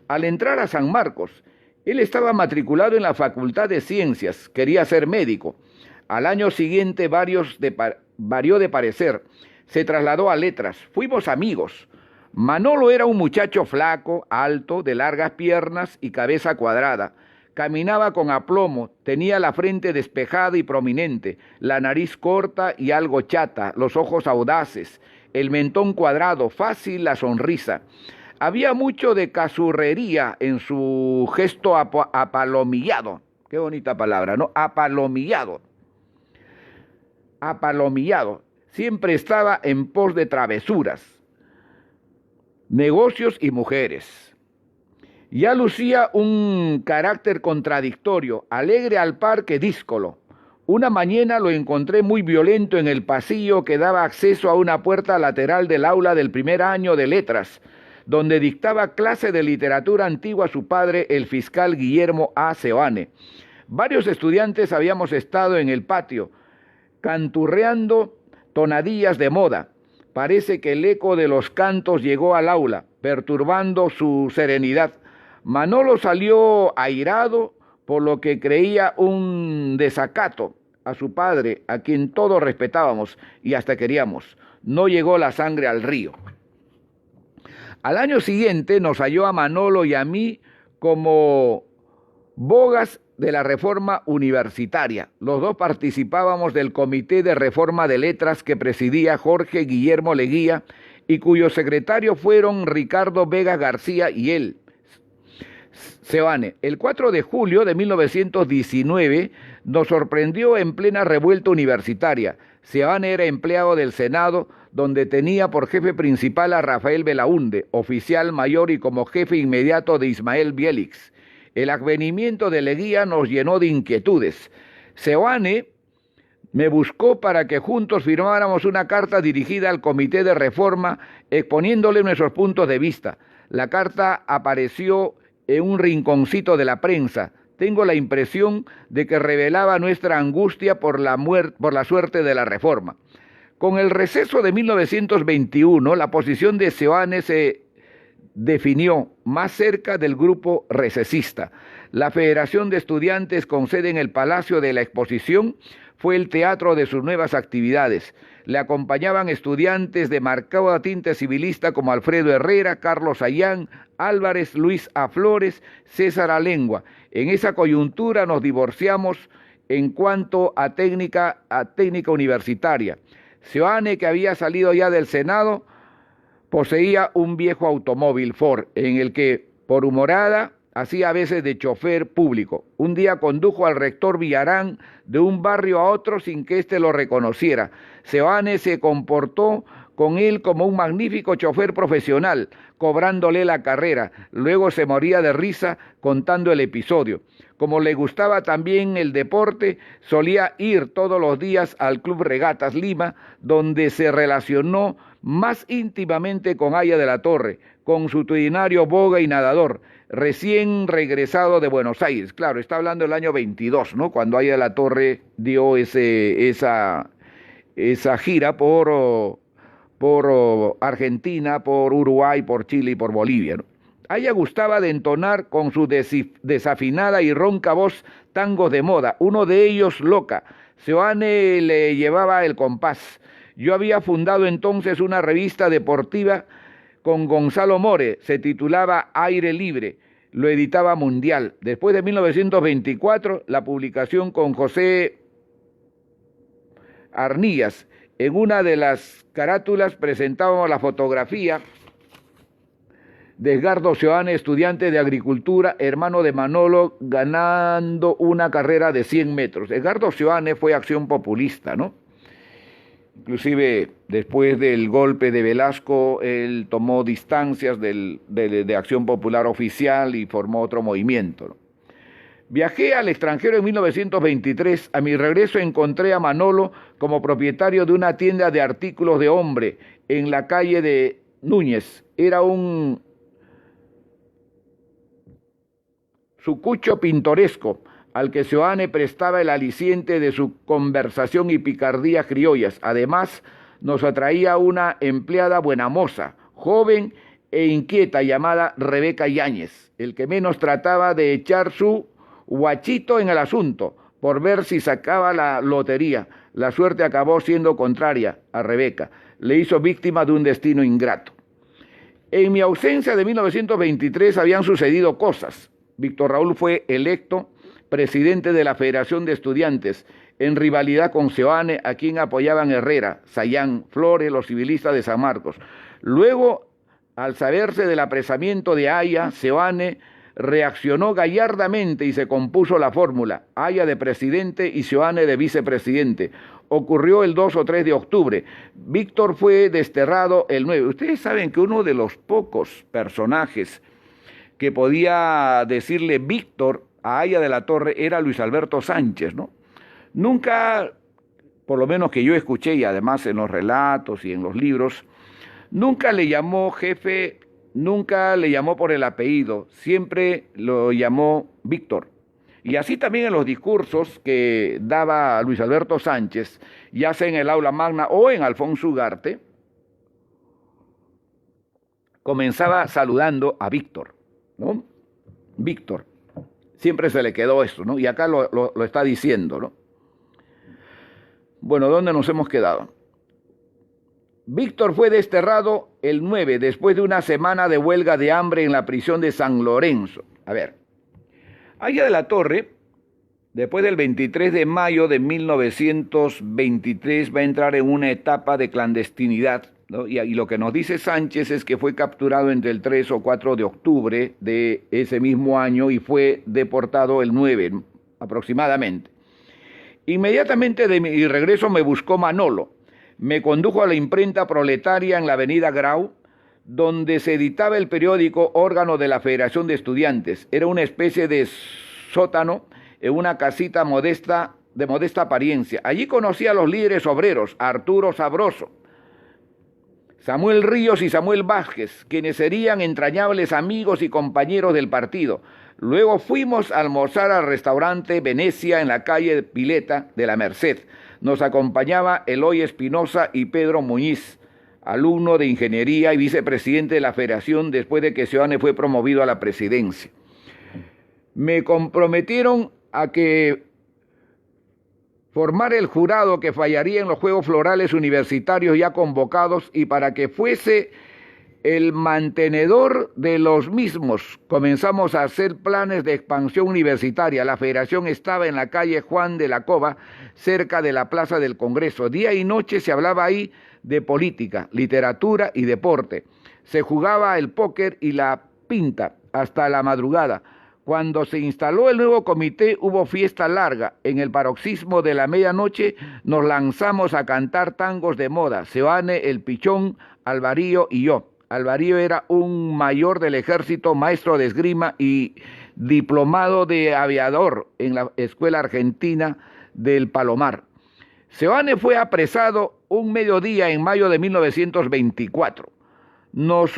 Al entrar a San Marcos, él estaba matriculado en la Facultad de Ciencias, quería ser médico. Al año siguiente varió de parecer, se trasladó a Letras, fuimos amigos. Manolo era un muchacho flaco, alto, de largas piernas y cabeza cuadrada. Caminaba con aplomo, tenía la frente despejada y prominente, la nariz corta y algo chata, los ojos audaces, el mentón cuadrado, fácil la sonrisa. Había mucho de cazurrería en su gesto apalomillado. Qué bonita palabra, ¿no? Apalomillado. Apalomillado. Siempre estaba en pos de travesuras, negocios y mujeres. Ya lucía un carácter contradictorio, alegre al par que díscolo. Una mañana lo encontré muy violento en el pasillo que daba acceso a una puerta lateral del aula del primer año de letras, donde dictaba clase de literatura antigua su padre, el fiscal Guillermo A. Seoane. Varios estudiantes habíamos estado en el patio, canturreando tonadillas de moda. Parece que el eco de los cantos llegó al aula, perturbando su serenidad. Manolo salió airado por lo que creía un desacato a su padre, a quien todos respetábamos y hasta queríamos. No llegó la sangre al río. Al año siguiente nos halló a Manolo y a mí como bogas de la reforma universitaria. Los dos participábamos del Comité de Reforma de Letras que presidía Jorge Guillermo Leguía y cuyos secretarios fueron Ricardo Vega García y él, Seoane. El 4 de julio de 1919 nos sorprendió en plena revuelta universitaria. Seoane era empleado del Senado, donde tenía por jefe principal a Rafael Belaúnde, oficial mayor y como jefe inmediato de Ismael Bielix. El advenimiento de Leguía nos llenó de inquietudes. Seoane me buscó para que juntos firmáramos una carta dirigida al Comité de Reforma exponiéndole nuestros puntos de vista. La carta apareció en un rinconcito de la prensa. Tengo la impresión de que revelaba nuestra angustia por la suerte de la reforma. Con el receso de 1921, la posición de Seoane se definió más cerca del grupo recesista. La Federación de Estudiantes, con sede en el Palacio de la Exposición, fue el teatro de sus nuevas actividades. Le acompañaban estudiantes de marcada tinte civilista como Alfredo Herrera, Carlos Ayán, Álvarez, Luis A. Flores, César Alengua. En esa coyuntura nos divorciamos en cuanto a técnica universitaria. Seoane, que había salido ya del Senado, poseía un viejo automóvil Ford en el que, por humorada, hacía a veces de chofer público. Un día condujo al rector Villarán de un barrio a otro sin que éste lo reconociera. Seoane se comportó con él como un magnífico chofer profesional, cobrándole la carrera. Luego se moría de risa contando el episodio. Como le gustaba también el deporte, solía ir todos los días al Club Regatas Lima, donde se relacionó más íntimamente con Aya de la Torre, consuetudinario boga y nadador, recién regresado de Buenos Aires. Claro, está hablando del año 22, ¿no? Cuando Aya de la Torre dio esa gira por Argentina, por Uruguay, por Chile y por Bolivia, ¿no? A ella gustaba de entonar con su desafinada y ronca voz tangos de moda, uno de ellos Loca. Seoane le llevaba el compás. Yo había fundado entonces una revista deportiva con Gonzalo More, se titulaba Aire Libre, lo editaba Mundial. Después de 1924, la publicación con José Arnillas. En una de las carátulas presentábamos la fotografía de Edgardo Seoane, estudiante de agricultura, hermano de Manolo, ganando una carrera de 100 metros. Edgardo Seoane fue acción populista, ¿no? Inclusive después del golpe de Velasco, él tomó distancias de Acción Popular Oficial y formó otro movimiento, ¿no? Viajé al extranjero en 1923. A mi regreso encontré a Manolo como propietario de una tienda de artículos de hombre en la calle de Núñez. Era un sucucho pintoresco al que Seoane prestaba el aliciente de su conversación y picardías criollas. Además, nos atraía una empleada buenamoza, joven e inquieta, llamada Rebeca Yáñez, el que menos trataba de echar su guachito en el asunto, por ver si sacaba la lotería. La suerte acabó siendo contraria a Rebeca, le hizo víctima de un destino ingrato. En mi ausencia de 1923 habían sucedido cosas. Víctor Raúl fue electo presidente de la Federación de Estudiantes, en rivalidad con Seoane, a quien apoyaban Herrera, Sayán, Flores, los civilistas de San Marcos. Luego, al saberse del apresamiento de Aya, Seoane reaccionó gallardamente y se compuso la fórmula, Aya de presidente y Seoane de vicepresidente. Ocurrió el 2 o 3 de octubre. Víctor fue desterrado el 9. Ustedes saben que uno de los pocos personajes que podía decirle Víctor a Aya de la Torre era Luis Alberto Sánchez, ¿no? Nunca, por lo menos que yo escuché, y además en los relatos y en los libros, nunca le llamó jefe, nunca le llamó por el apellido, siempre lo llamó Víctor. Y así también en los discursos que daba Luis Alberto Sánchez, ya sea en el aula magna o en Alfonso Ugarte, comenzaba saludando a Víctor, ¿no? Víctor. Siempre se le quedó esto, ¿no? Y acá lo está diciendo, ¿no? Bueno, ¿dónde nos hemos quedado? Víctor fue desterrado el 9, después de una semana de huelga de hambre en la prisión de San Lorenzo. A ver, Aya de la Torre, después del 23 de mayo de 1923, va a entrar en una etapa de clandestinidad, ¿no? Y lo que nos dice Sánchez es que fue capturado entre el 3 o 4 de octubre de ese mismo año y fue deportado el 9 aproximadamente. Inmediatamente de mi regreso me buscó Manolo. Me condujo a la imprenta proletaria en la avenida Grau, donde se editaba el periódico órgano de la Federación de Estudiantes. Era una especie de sótano en una casita modesta, de modesta apariencia. Allí conocí a los líderes obreros, Arturo Sabroso, Samuel Ríos y Samuel Vázquez, quienes serían entrañables amigos y compañeros del partido. Luego fuimos a almorzar al restaurante Venecia en la calle Pileta de la Merced. Nos acompañaba Eloy Espinosa y Pedro Muñiz, alumno de ingeniería y vicepresidente de la Federación después de que Seoane fue promovido a la presidencia. Me comprometieron a que formar el jurado que fallaría en los Juegos Florales Universitarios ya convocados y para que fuese el mantenedor de los mismos. Comenzamos a hacer planes de expansión universitaria. La federación estaba en la calle Juan de la Cova, cerca de la Plaza del Congreso. Día y noche se hablaba ahí de política, literatura y deporte. Se jugaba el póker y la pinta hasta la madrugada. Cuando se instaló el nuevo comité hubo fiesta larga. En el paroxismo de la medianoche nos lanzamos a cantar tangos de moda. Seoane, El Pichón, Alvarío y yo. Alvarío era un mayor del ejército, maestro de esgrima y diplomado de aviador en la Escuela Argentina del Palomar. Seoane fue apresado un mediodía en mayo de 1924. Nos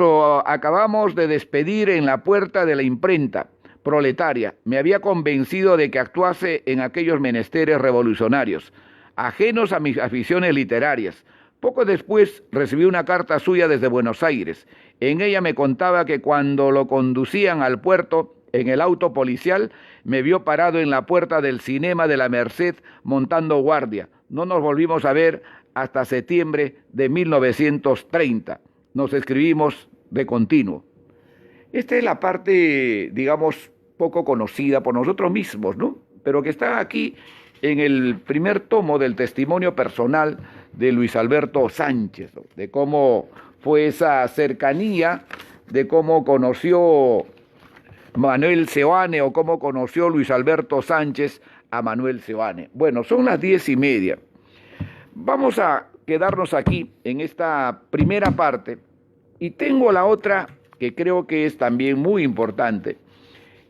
acabamos de despedir en la puerta de la imprenta proletaria. Me había convencido de que actuase en aquellos menesteres revolucionarios, ajenos a mis aficiones literarias. Poco después recibí una carta suya desde Buenos Aires. En ella me contaba que cuando lo conducían al puerto en el auto policial, me vio parado en la puerta del cinema de la Merced montando guardia. No nos volvimos a ver hasta septiembre de 1930. Nos escribimos de continuo. Esta es la parte, digamos, poco conocida por nosotros mismos, ¿no? Pero que está aquí en el primer tomo del testimonio personal de Luis Alberto Sánchez, ¿no? De cómo fue esa cercanía, de cómo conoció Manuel Seoane o cómo conoció Luis Alberto Sánchez a Manuel Seoane. Bueno, son las 10:30. Vamos a quedarnos aquí en esta primera parte y tengo la otra que creo que es también muy importante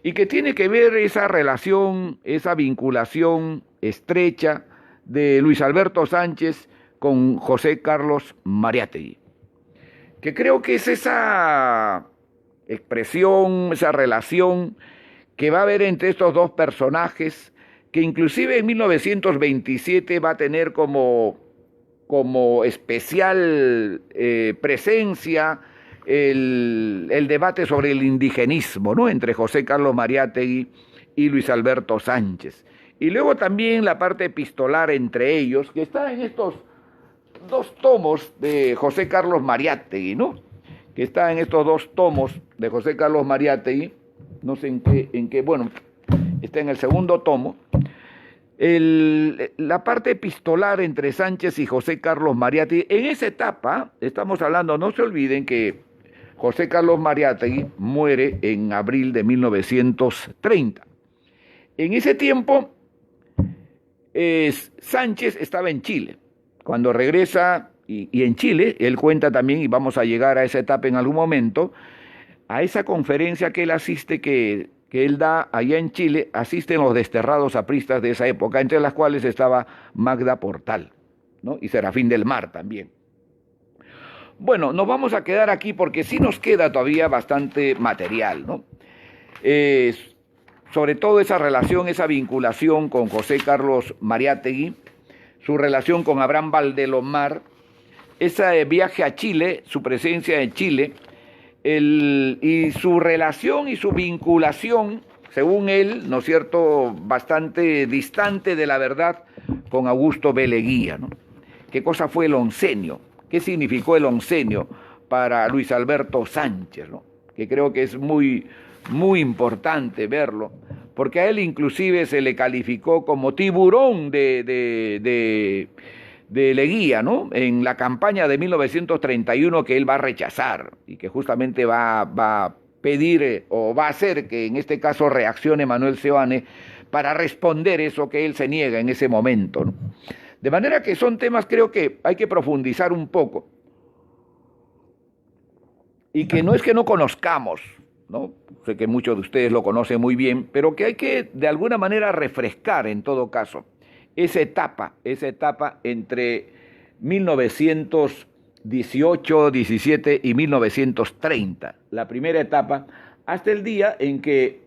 y que tiene que ver esa relación, esa vinculación estrecha de Luis Alberto Sánchez con José Carlos Mariátegui, que creo que es esa expresión, esa relación que va a haber entre estos dos personajes, que inclusive en 1927 va a tener como especial presencia el debate sobre el indigenismo, ¿no? Entre José Carlos Mariátegui y Luis Alberto Sánchez. Y luego también la parte epistolar entre ellos, que está en estos dos tomos de José Carlos Mariátegui, ¿no? Que está en estos dos tomos de José Carlos Mariátegui, no sé en qué, bueno, está en el segundo tomo. La parte epistolar entre Sánchez y José Carlos Mariátegui, en esa etapa, estamos hablando, no se olviden que José Carlos Mariátegui muere en abril de 1930. En ese tiempo, Sánchez estaba en Chile. Cuando regresa, y en Chile, él cuenta también, y vamos a llegar a esa etapa en algún momento, a esa conferencia que él asiste, que él da allá en Chile, asisten los desterrados apristas de esa época, entre las cuales estaba Magda Portal, ¿no? Y Serafín del Mar también. Bueno, nos vamos a quedar aquí porque sí nos queda todavía bastante material, ¿no? Sobre todo esa relación, esa vinculación con José Carlos Mariátegui, su relación con Abraham Valdelomar, ese viaje a Chile, su presencia en Chile, y su relación y su vinculación, según él, ¿no es cierto?, bastante distante de la verdad con Augusto B. Leguía, ¿no? ¿Qué cosa fue el oncenio? ¿Qué significó el oncenio para Luis Alberto Sánchez, ¿no? Que creo que es muy, muy importante verlo, porque a él inclusive se le calificó como tiburón de Leguía, ¿no? En la campaña de 1931 que él va a rechazar y que justamente va a pedir o va a hacer que en este caso reaccione Manuel Seoane para responder eso que él se niega en ese momento, ¿no? De manera que son temas, creo que hay que profundizar un poco y que no es que no conozcamos, ¿no? Sé que muchos de ustedes lo conocen muy bien, pero que hay que de alguna manera refrescar en todo caso esa etapa entre 1918, 17 y 1930, la primera etapa, hasta el día en que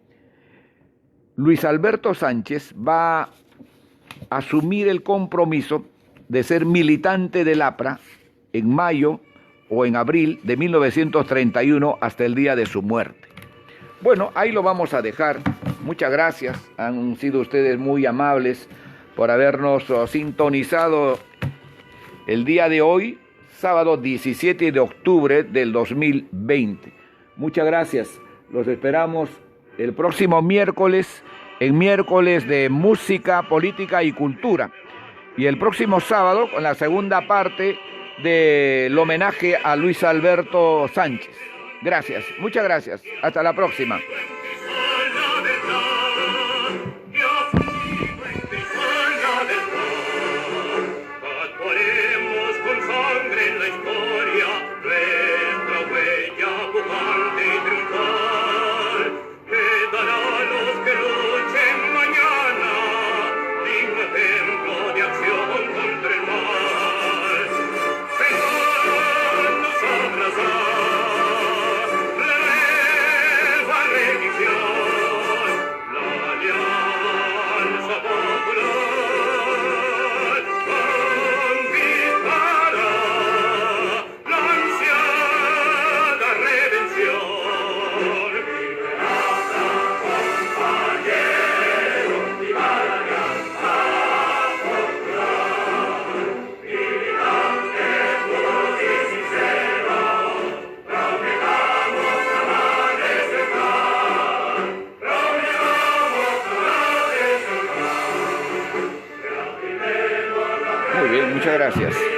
Luis Alberto Sánchez va a asumir el compromiso de ser militante del APRA en mayo o en abril de 1931 hasta el día de su muerte. Bueno, ahí lo vamos a dejar. Muchas gracias, han sido ustedes muy amables por habernos sintonizado el día de hoy, sábado 17 de octubre del 2020. Muchas gracias, los esperamos el próximo miércoles, en miércoles de música, política y cultura. Y el próximo sábado con la segunda parte del homenaje a Luis Alberto Sánchez. Gracias, muchas gracias. Hasta la próxima. Muy bien, muchas gracias.